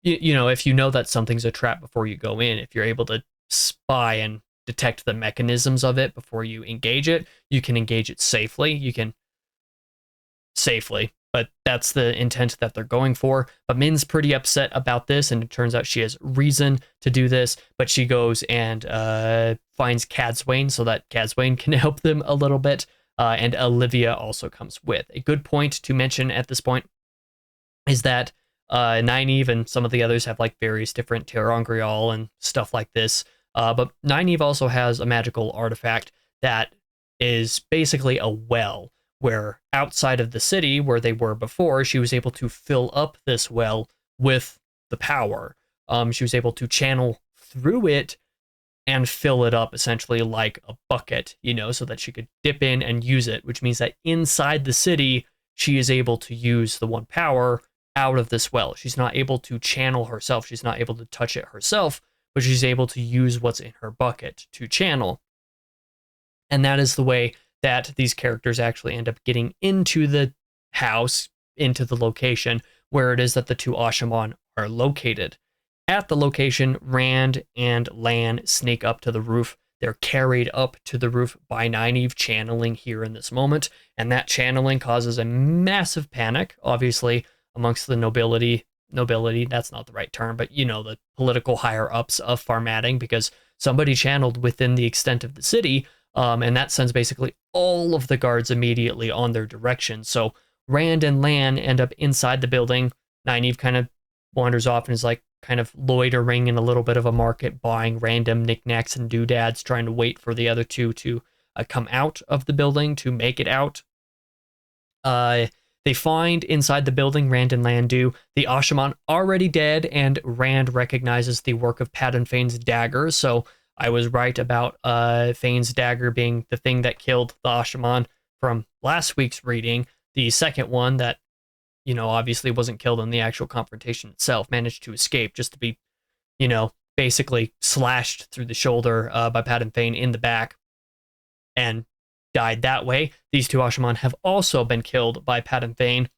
you know, if you know that something's a trap before you go in, if you're able to spy and detect the mechanisms of it before you engage it, you can engage it safely. You can safely, but that's the intent that they're going for. But Min's pretty upset about this, and it turns out she has reason to do this, but she goes and finds Cadsuane so that Cadsuane can help them a little bit, and Olivia also comes with. A good point to mention at this point is that Nynaeve and some of the others have like various different ter'angreal and stuff like this, but Nynaeve also has a magical artifact that is basically a well, where outside of the city where they were before, she was able to fill up this well with the power. She was able to channel through it and fill it up essentially like a bucket, so that she could dip in and use it, which means that inside the city, she is able to use the one power out of this well. She's not able to channel herself. She's not able to touch it herself, but she's able to use what's in her bucket to channel. And that is the way that these characters actually end up getting into the house, into the location where it is that the two Ashaman are located. At the location, Rand and Lan sneak up to the roof. They're carried up to the roof by Nynaeve channeling here in this moment, and that channeling causes a massive panic, obviously, amongst the nobility, that's not the right term, but the political higher-ups of Farmading, because somebody channeled within the extent of the city, and that sends basically all of the guards immediately on their direction. So Rand and Lan end up inside the building. Nynaeve kind of wanders off and is like kind of loitering in a little bit of a market, buying random knickknacks and doodads, trying to wait for the other two to come out of the building to make it out. They find inside the building, Rand and Lan do, the Ashaman already dead, and Rand recognizes the work of Padan Fane's dagger. So I was right about Fane's dagger being the thing that killed the Ashaman from last week's reading. The second one that, obviously wasn't killed in the actual confrontation itself, managed to escape just to be, basically slashed through the shoulder by Padan Fane in the back and died that way. These two Ashaman have also been killed by Padan Fane.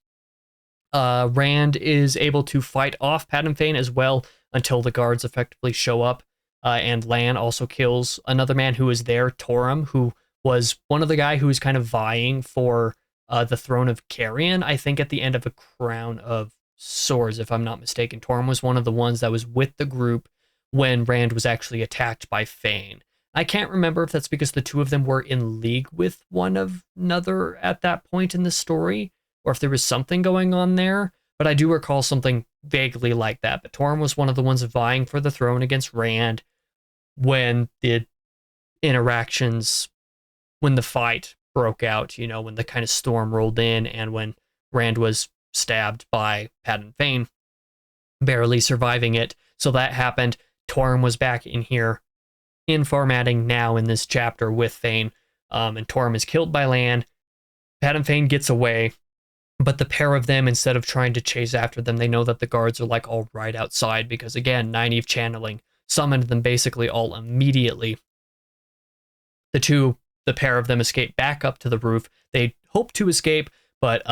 Rand is able to fight off Padan Fane as well until the guards effectively show up. And Lan also kills another man who was there, Torum, who was one of the guy who was kind of vying for the throne of Carrion, I think at the end of A Crown of Swords, if I'm not mistaken. Torum was one of the ones that was with the group when Rand was actually attacked by Fane. I can't remember if that's because the two of them were in league with one another at that point in the story, or if there was something going on there, but I do recall something vaguely like that. But Torum was one of the ones vying for the throne against Rand when the interactions, when the fight broke out, when the kind of storm rolled in and when Rand was stabbed by Padan Fane, barely surviving it. So that happened. Torum was back in here in Farmading now in this chapter with Fane, and Torum is killed by Lan. Padan Fane gets away, but the pair of them, instead of trying to chase after them, they know that the guards are like all right outside because, again, Nynaeve channeling summoned them basically all immediately. The pair of them escape back up to the roof. They hope to escape, but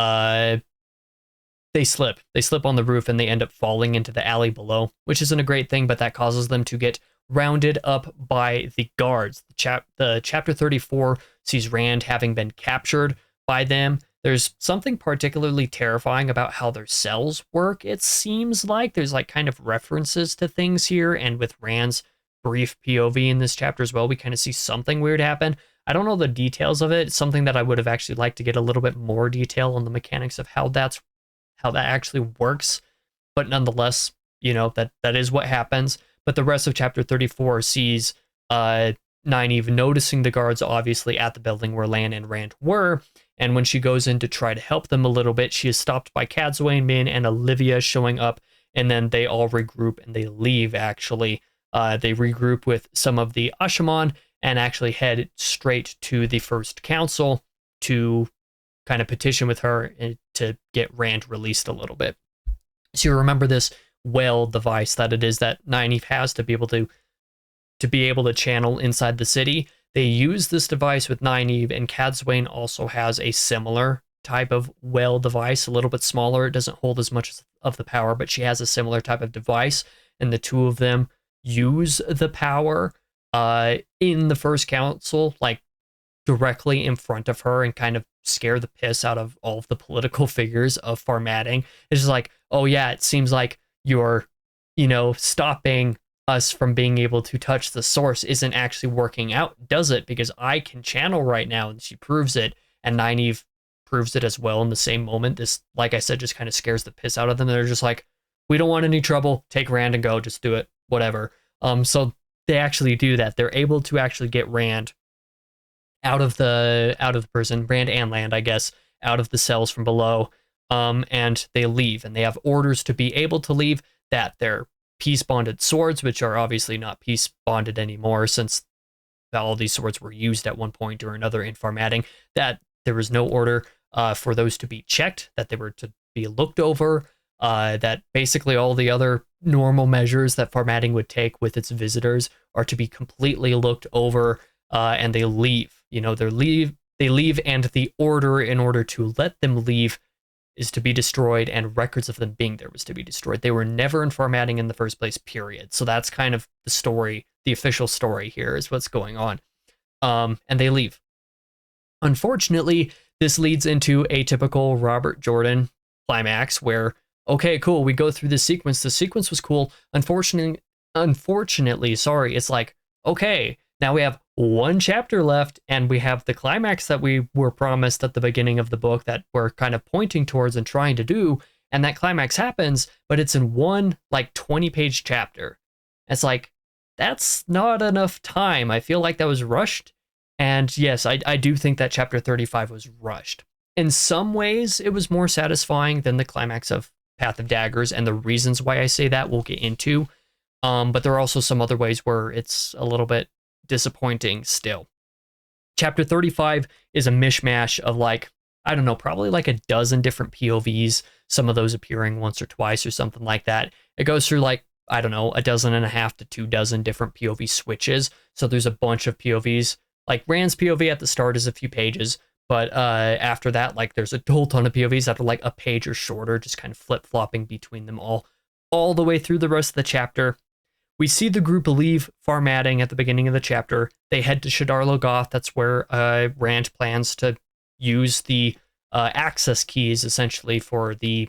they slip. They slip on the roof and they end up falling into the alley below, which isn't a great thing, but that causes them to get rounded up by the guards. The chapter 34 sees Rand having been captured by them. There's something particularly terrifying about how their cells work. It seems like there's like kind of references to things here, and with Rand's brief POV in this chapter as well, we kind of see something weird happen. I don't know the details of it. It's something that I would have actually liked to get a little bit more detail on the mechanics of how that actually works. But nonetheless, that is what happens. But the rest of chapter 34 sees Nynaeve noticing the guards obviously at the building where Lan and Rand were. And when she goes in to try to help them a little bit, she is stopped by Cadsuane, Min, and Olivia showing up. And then they all regroup and they leave, actually. They regroup with some of the Ashaman and actually head straight to the First Council to kind of petition with her to get Rand released a little bit. So you remember this well device that it is that Nynaeve has to be able to channel inside the city. They use this device with Nynaeve, and Cadsuane also has a similar type of well device, a little bit smaller. It doesn't hold as much of the power, but she has a similar type of device, and the two of them use the power in the First Council, like directly in front of her, and kind of scare the piss out of all of the political figures of Farmading. It's just like, oh yeah, it seems like you're, stopping us from being able to touch the source isn't actually working out, does it? Because I can channel right now, and she proves it, and Nynaeve proves it as well in the same moment. This, like I said, just kind of scares the piss out of them. They're just like, we don't want any trouble. Take Rand and go. Just do it. Whatever. So they actually do that. They're able to actually get Rand out of the prison, Rand and Land, I guess, out of the cells from below. And they leave, and they have orders to be able to leave, that their peace bonded swords, which are obviously not peace bonded anymore since all these swords were used at one point or another in formatting, that there was no order for those to be checked, that they were to be looked over, that basically all the other normal measures that formatting would take with its visitors are to be completely looked over, and they leave. They leave, and the order in order to let them leave is to be destroyed, and records of them being there was to be destroyed. They were never in formatting in the first place, period. So that's kind of the story, the official story here is what's going on. And they leave. Unfortunately, this leads into a typical Robert Jordan climax where, okay, cool, we go through this sequence. The sequence was cool. Unfortunately, sorry, it's like, okay, now we have one chapter left, and we have the climax that we were promised at the beginning of the book that we're kind of pointing towards and trying to do, and that climax happens, but it's in one, like, 20-page chapter. It's like, that's not enough time. I feel like that was rushed, and yes, I do think that chapter 35 was rushed. In some ways, it was more satisfying than the climax of Path of Daggers, and the reasons why I say that we'll get into, but there are also some other ways where it's a little bit disappointing still. Chapter 35 is a mishmash of, like, I don't know, probably like a dozen different POVs, some of those appearing once or twice or something like that. It goes through, like, I don't know, 12.5 to 24 different POV switches. So there's a bunch of POVs. Like, Rand's POV at the start is a few pages, but after that, like, there's a whole ton of POVs that are like a page or shorter, just kind of flip-flopping between them all the way through the rest of the chapter. We see the group leave formatting at the beginning of the chapter. They head to Shadar Logoth. That's where Rand plans to use the access keys, essentially, for the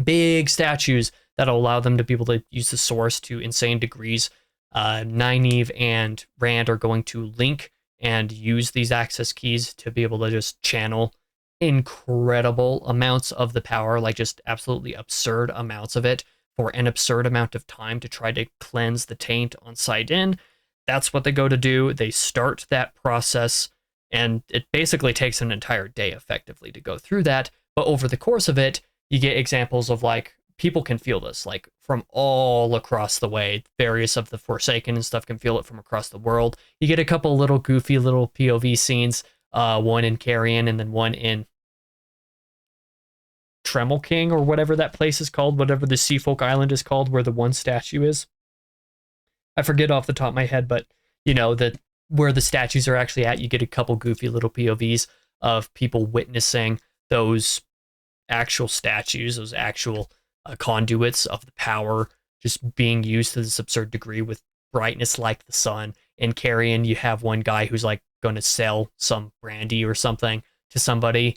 big statues that'll allow them to be able to use the source to insane degrees. Nynaeve and Rand are going to link and use these access keys to be able to just channel incredible amounts of the power, like just absolutely absurd amounts of it, for an absurd amount of time to try to cleanse the taint on saidin. That's what they go to do. They start that process, and it basically takes an entire day effectively to go through that. But over the course of it, you get examples of, like, people can feel this, like, from all across the way. Various of the Forsaken and stuff can feel it from across the world. You get a couple little goofy little POV scenes, one in Carrion and then one in Tremel King, or whatever that place is called, whatever the Sea Folk Island is called, where the one statue is. I forget off the top of my head, but where the statues are actually at, you get a couple goofy little POVs of people witnessing those actual statues, those actual conduits of the power just being used to this absurd degree with brightness like the sun. In Carrion, you have one guy who's like going to sell some brandy or something to somebody,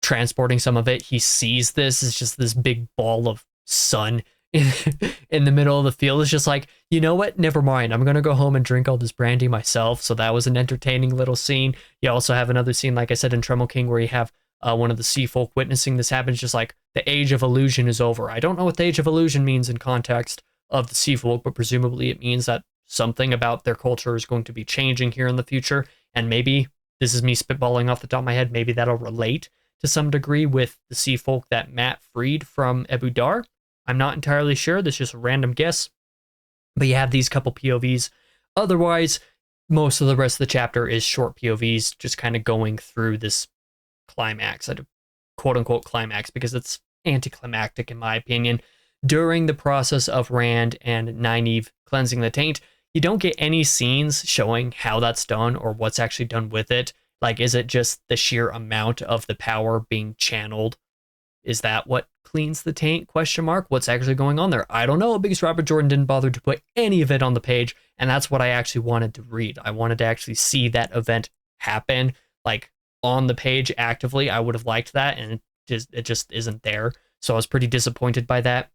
transporting some of it. He sees this, it's just this big ball of sun in the middle of the field. It's just like, you know what, never mind, I'm gonna go home and drink all this brandy myself. So that was an entertaining little scene. You also have another scene, like I said, in Tremel King, where you have one of the sea folk witnessing this happen. It's just like, the age of illusion is over. I don't know what the age of illusion means in context of the sea folk, but presumably it means that something about their culture is going to be changing here in the future. And maybe, this is me spitballing off the top of my head, maybe that'll relate to some degree with the sea folk that Matt freed from Ebu Dar. I'm not entirely sure. This is just a random guess. But you have these couple POVs. Otherwise, most of the rest of the chapter is short POVs, just kind of going through this climax, quote unquote climax, because it's anticlimactic in my opinion. During the process of Rand and Nynaeve cleansing the taint, you don't get any scenes showing how that's done or what's actually done with it. Like, is it just the sheer amount of the power being channeled? Is that what cleans the taint? Question mark. What's actually going on there? I don't know, because Robert Jordan didn't bother to put any of it on the page, and that's what I actually wanted to read. I wanted to actually see that event happen, like, on the page actively. I would have liked that, and it just isn't there. So I was pretty disappointed by that.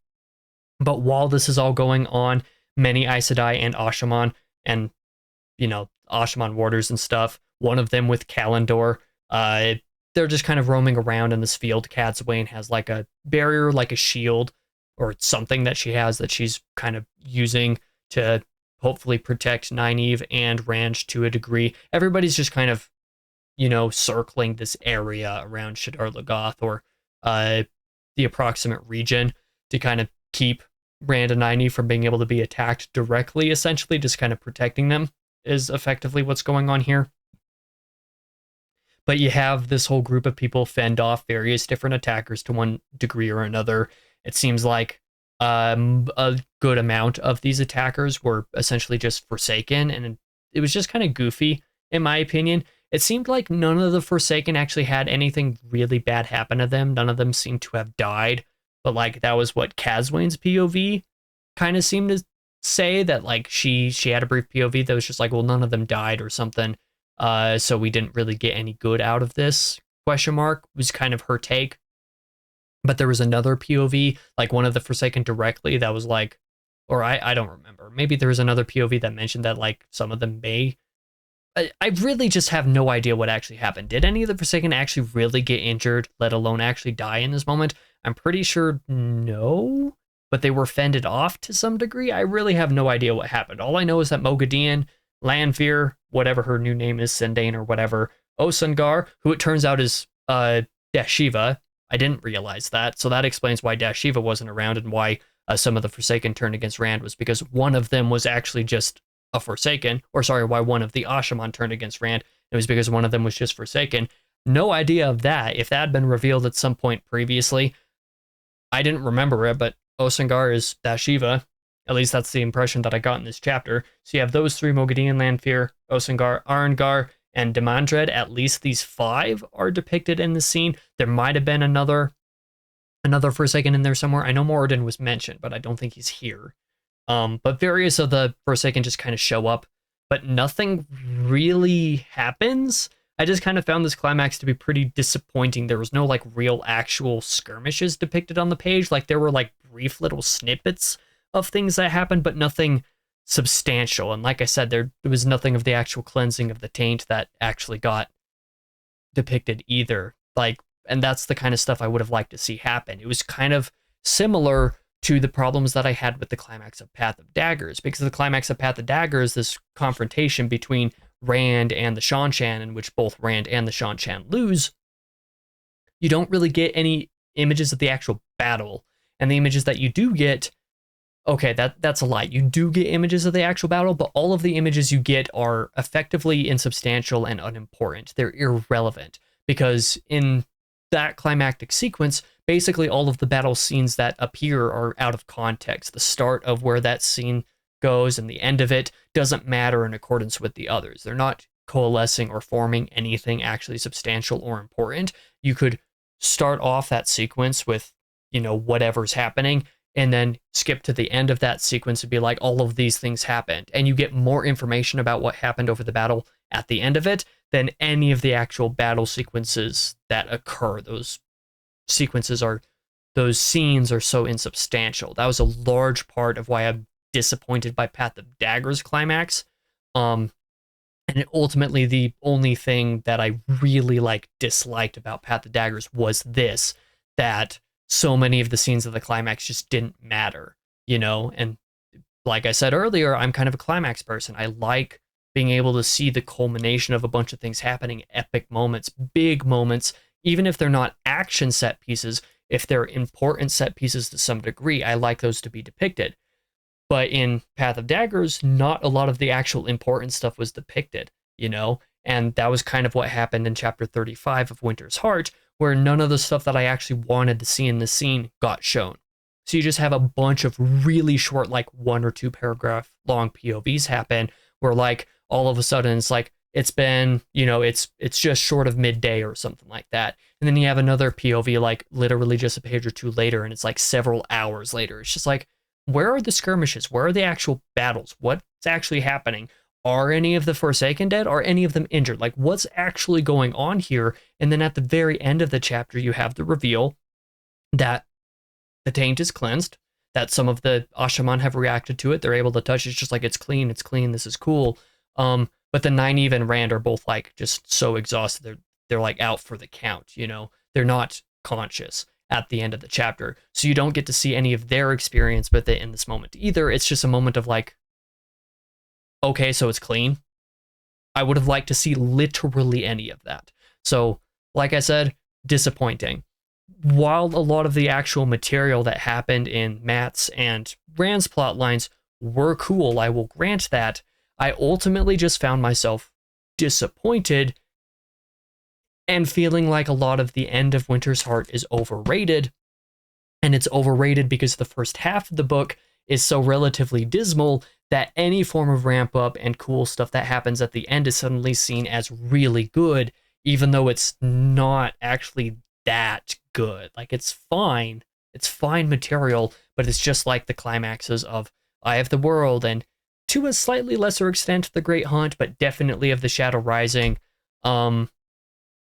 But while this is all going on, many Aes Sedai and Ashaman, and Ashaman warders and stuff, one of them with Kalendor, they're just kind of roaming around in this field. Cadsuane has like a barrier, like a shield or something that she has that she's kind of using to hopefully protect Nynaeve and Rand to a degree. Everybody's just kind of, you know, circling this area around Shadar Logoth, or the approximate region, to kind of keep Rand and Nynaeve from being able to be attacked directly, essentially, just kind of protecting them is effectively what's going on here. But you have this whole group of people fend off various different attackers to one degree or another. It seems like a good amount of these attackers were essentially just Forsaken, and it was just kind of goofy, in my opinion. It seemed like none of the Forsaken actually had anything really bad happen to them. None of them seemed to have died, but like that was what Caswain's POV kind of seemed to say, that like she had a brief POV that was just like, well, none of them died or something. So we didn't really get any good out of this, question mark, was kind of her take. But there was another POV, like one of the Forsaken directly, that was like, or I don't remember. Maybe there was another POV that mentioned that like some of them may. I really just have no idea what actually happened. Did any of the Forsaken actually really get injured, let alone actually die in this moment? I'm pretty sure no, but they were fended off to some degree. I really have no idea what happened. All I know is that Moghedien, Lanfear, whatever her new name is, Sendane or whatever, Osangar, who it turns out is Dashiva. I didn't realize that, so that explains why Dashiva wasn't around, and why some of the Forsaken turned against Rand, was because one of them was actually just a Forsaken, or sorry, why one of the Ashaman turned against Rand. It was because one of them was just Forsaken. No idea of that. If that had been revealed at some point previously, I didn't remember it, but Osangar is Dashiva. At least that's the impression that I got in this chapter. So you have those three: Moghedien, Lanfear, Osangar, Arengar, and Demandred. At least these 5 are depicted in the scene. There might have been another Forsaken in there somewhere. I know Moradin was mentioned, but I don't think he's here. But various of the Forsaken just kind of show up, but nothing really happens. I just kind of found this climax to be pretty disappointing. There was no like real actual skirmishes depicted on the page. Like there were like brief little snippets of things that happened, but nothing substantial. And like I said, there was nothing of the actual cleansing of the taint that actually got depicted either. Like, and that's the kind of stuff I would have liked to see happen. It was kind of similar to the problems that I had with the climax of Path of Daggers, because the climax of Path of Daggers, this confrontation between Rand and the Shan-Shan, in which both Rand and the Shan-Shan lose, you don't really get any images of the actual battle. And the images that you do get, okay, that's a lie. You do get images of the actual battle, but all of the images you get are effectively insubstantial and unimportant. They're irrelevant, because in that climactic sequence, basically all of the battle scenes that appear are out of context. The start of where that scene goes and the end of it doesn't matter in accordance with the others. They're not coalescing or forming anything actually substantial or important. You could start off that sequence with, you know, whatever's happening, and then skip to the end of that sequence and be like, all of these things happened. And you get more information about what happened over the battle at the end of it than any of the actual battle sequences that occur. Those scenes are so insubstantial. That was a large part of why I'm disappointed by Path of Daggers climax. And ultimately the only thing that I really disliked about Path of Daggers was this, that so many of the scenes of the climax just didn't matter, you know? And like I said earlier, I'm kind of a climax person. I like being able to see the culmination of a bunch of things happening, epic moments, big moments, even if they're not action set pieces. If they're important set pieces to some degree, I like those to be depicted. But in Path of Daggers, not a lot of the actual important stuff was depicted, you know? And that was kind of what happened in chapter 35 of Winter's Heart, where none of the stuff that I actually wanted to see in the scene got shown. So you just have a bunch of really short, 1 or 2 paragraph long POVs happen, where all of a sudden it's been, you know, it's just short of midday or something like that. And then you have another POV literally just a page or 2 later, and it's several hours later. It's just where are the skirmishes? Where are the actual battles? What's actually happening? Are any of the Forsaken dead? Are any of them injured? What's actually going on here? And then at the very end of the chapter, you have the reveal that the taint is cleansed, that some of the Ashaman have reacted to it. They're able to touch it. It's just it's clean, this is cool. But the Nynaeve and Rand are both just so exhausted. They're out for the count, you know? They're not conscious at the end of the chapter. So you don't get to see any of their experience with it in this moment either. It's just a moment of okay, so it's clean. I would have liked to see literally any of that. So, like I said, disappointing. While a lot of the actual material that happened in Matt's and Rand's plot lines were cool, I will grant that, I ultimately just found myself disappointed and feeling like a lot of the end of Winter's Heart is overrated. And it's overrated because the first half of the book is so relatively dismal that any form of ramp up and cool stuff that happens at the end is suddenly seen as really good, even though it's not actually that good. Like, it's fine material, but it's just like the climaxes of Eye of the World, and to a slightly lesser extent The Great Hunt, but definitely of The Shadow Rising, and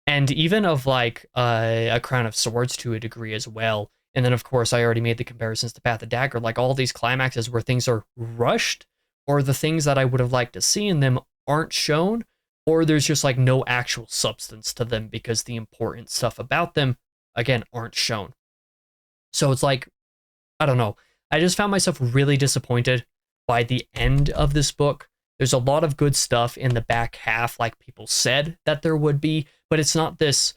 even of like A Crown of Swords to a degree as well. And then, of course, I already made the comparisons to Path of Dagger. Like, all these climaxes where things are rushed, or the things that I would have liked to see in them aren't shown, or there's just like no actual substance to them because the important stuff about them, again, aren't shown. So it's like, I don't know. I just found myself really disappointed by the end of this book. There's a lot of good stuff in the back half, like people said that there would be, but it's not this,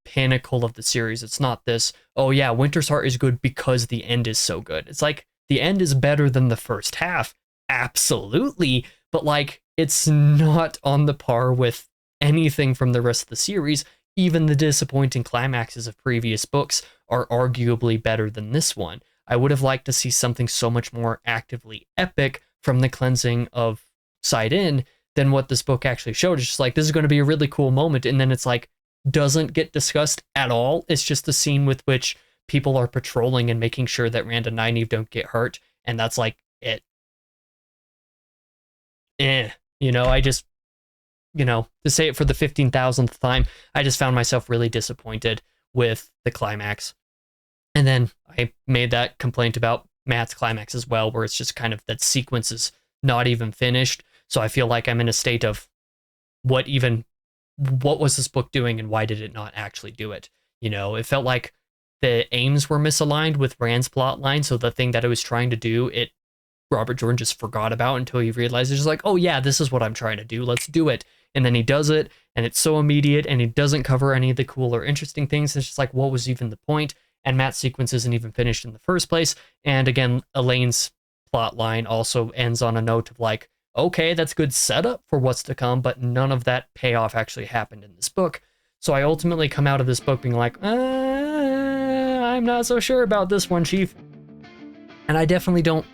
pinnacle of the series. It's not this, oh yeah, Winter's Heart is good because the end is so good. It's like, the end is better than the first half, absolutely, but like, it's not on the par with anything from the rest of the series. Even the disappointing climaxes of previous books are arguably better than this one. I would have liked to see something so much more actively epic from the cleansing of Side-In than what this book actually showed. It's just like, this is going to be a really cool moment, and then it's like, doesn't get discussed at all. It's just the scene with which people are patrolling and making sure that Rand and Nynaeve don't get hurt, and that's like it. I just, to say it for the 15,000th time, I just found myself really disappointed with the climax. And then I made that complaint about Matt's climax as well, where it's just kind of that sequence is not even finished. So I feel like I'm in a state of what was this book doing and why did it not actually do it? It felt like the aims were misaligned with Rand's plot line. So the thing that it was trying to do, Robert Jordan just forgot about until he realized it's just like, oh yeah, this is what I'm trying to do. Let's do it. And then he does it, and it's so immediate, and he doesn't cover any of the cool or interesting things. It's just like, what was even the point? And Matt's sequence isn't even finished in the first place. And again, Elaine's plot line also ends on a note of like, okay, that's good setup for what's to come, but none of that payoff actually happened in this book. So I ultimately come out of this book being like, I'm not so sure about this one, Chief. And I definitely don't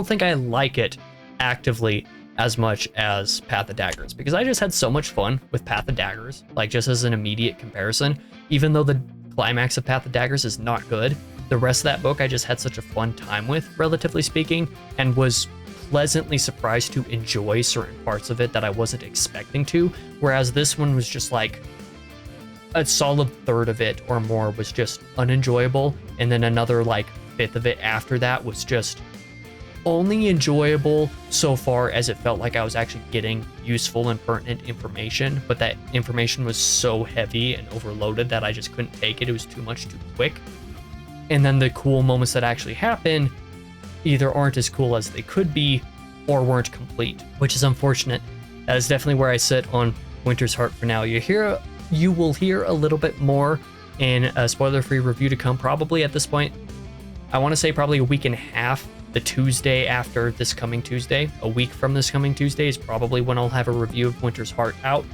think I like it actively as much as Path of Daggers, because I just had so much fun with Path of Daggers, like just as an immediate comparison. Even though the climax of Path of Daggers is not good, the rest of that book I just had such a fun time with, relatively speaking, and was pleasantly surprised to enjoy certain parts of it that I wasn't expecting to, whereas this one was just like a solid third of it or more was just unenjoyable, and then another like fifth of it after that was just only enjoyable so far as it felt like I was actually getting useful and pertinent information, but that information was so heavy and overloaded that I just couldn't take it. It was too much too quick. And then the cool moments that actually happen either aren't as cool as they could be or weren't complete, which is unfortunate. That is definitely where I sit on Winter's Heart for now. You will hear a little bit more in a spoiler-free review to come, probably at this point. I want to say probably a week and a half. The Tuesday after this coming Tuesday, a week from this coming Tuesday, is probably when I'll have a review of Winter's Heart out.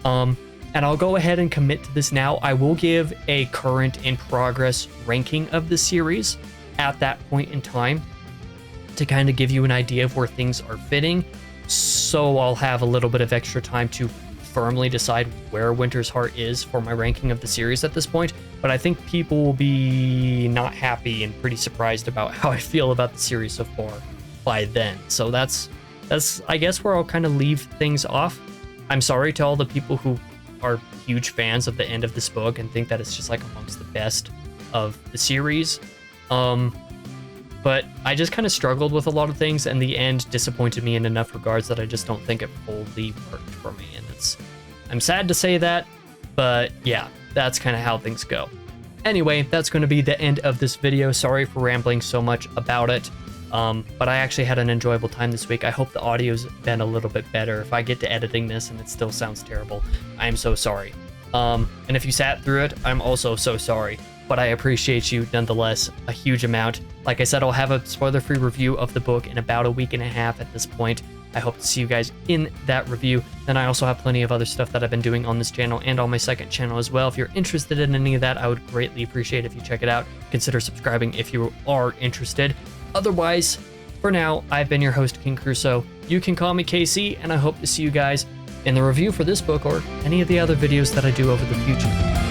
And I'll go ahead and commit to this now. I will give a current in progress ranking of the series at that point in time to kind of give you an idea of where things are fitting. So I'll have a little bit of extra time to firmly decide where Winter's Heart is for my ranking of the series at this point, but I think people will be not happy and pretty surprised about how I feel about the series so far by then. So that's I guess where I'll kind of leave things off. I'm sorry to all the people who are huge fans of the end of this book and think that it's just like amongst the best of the series. But I just kind of struggled with a lot of things, and the end disappointed me in enough regards that I just don't think it fully worked for me. And I'm sad to say that, but yeah, that's kind of how things go. Anyway, that's going to be the end of this video. Sorry for rambling so much about it. But I actually had an enjoyable time this week. I hope the audio's been a little bit better. If I get to editing this and it still sounds terrible, I'm so sorry. And if you sat through it, I'm also so sorry. But I appreciate you nonetheless a huge amount. Like I said, I'll have a spoiler-free review of the book in about a week and a half at this point. I hope to see you guys in that review. And I also have plenty of other stuff that I've been doing on this channel and on my second channel as well. If you're interested in any of that, I would greatly appreciate if you check it out. Consider subscribing if you are interested. Otherwise, for now, I've been your host, King Crusoe. You can call me KC, and I hope to see you guys in the review for this book or any of the other videos that I do over the future.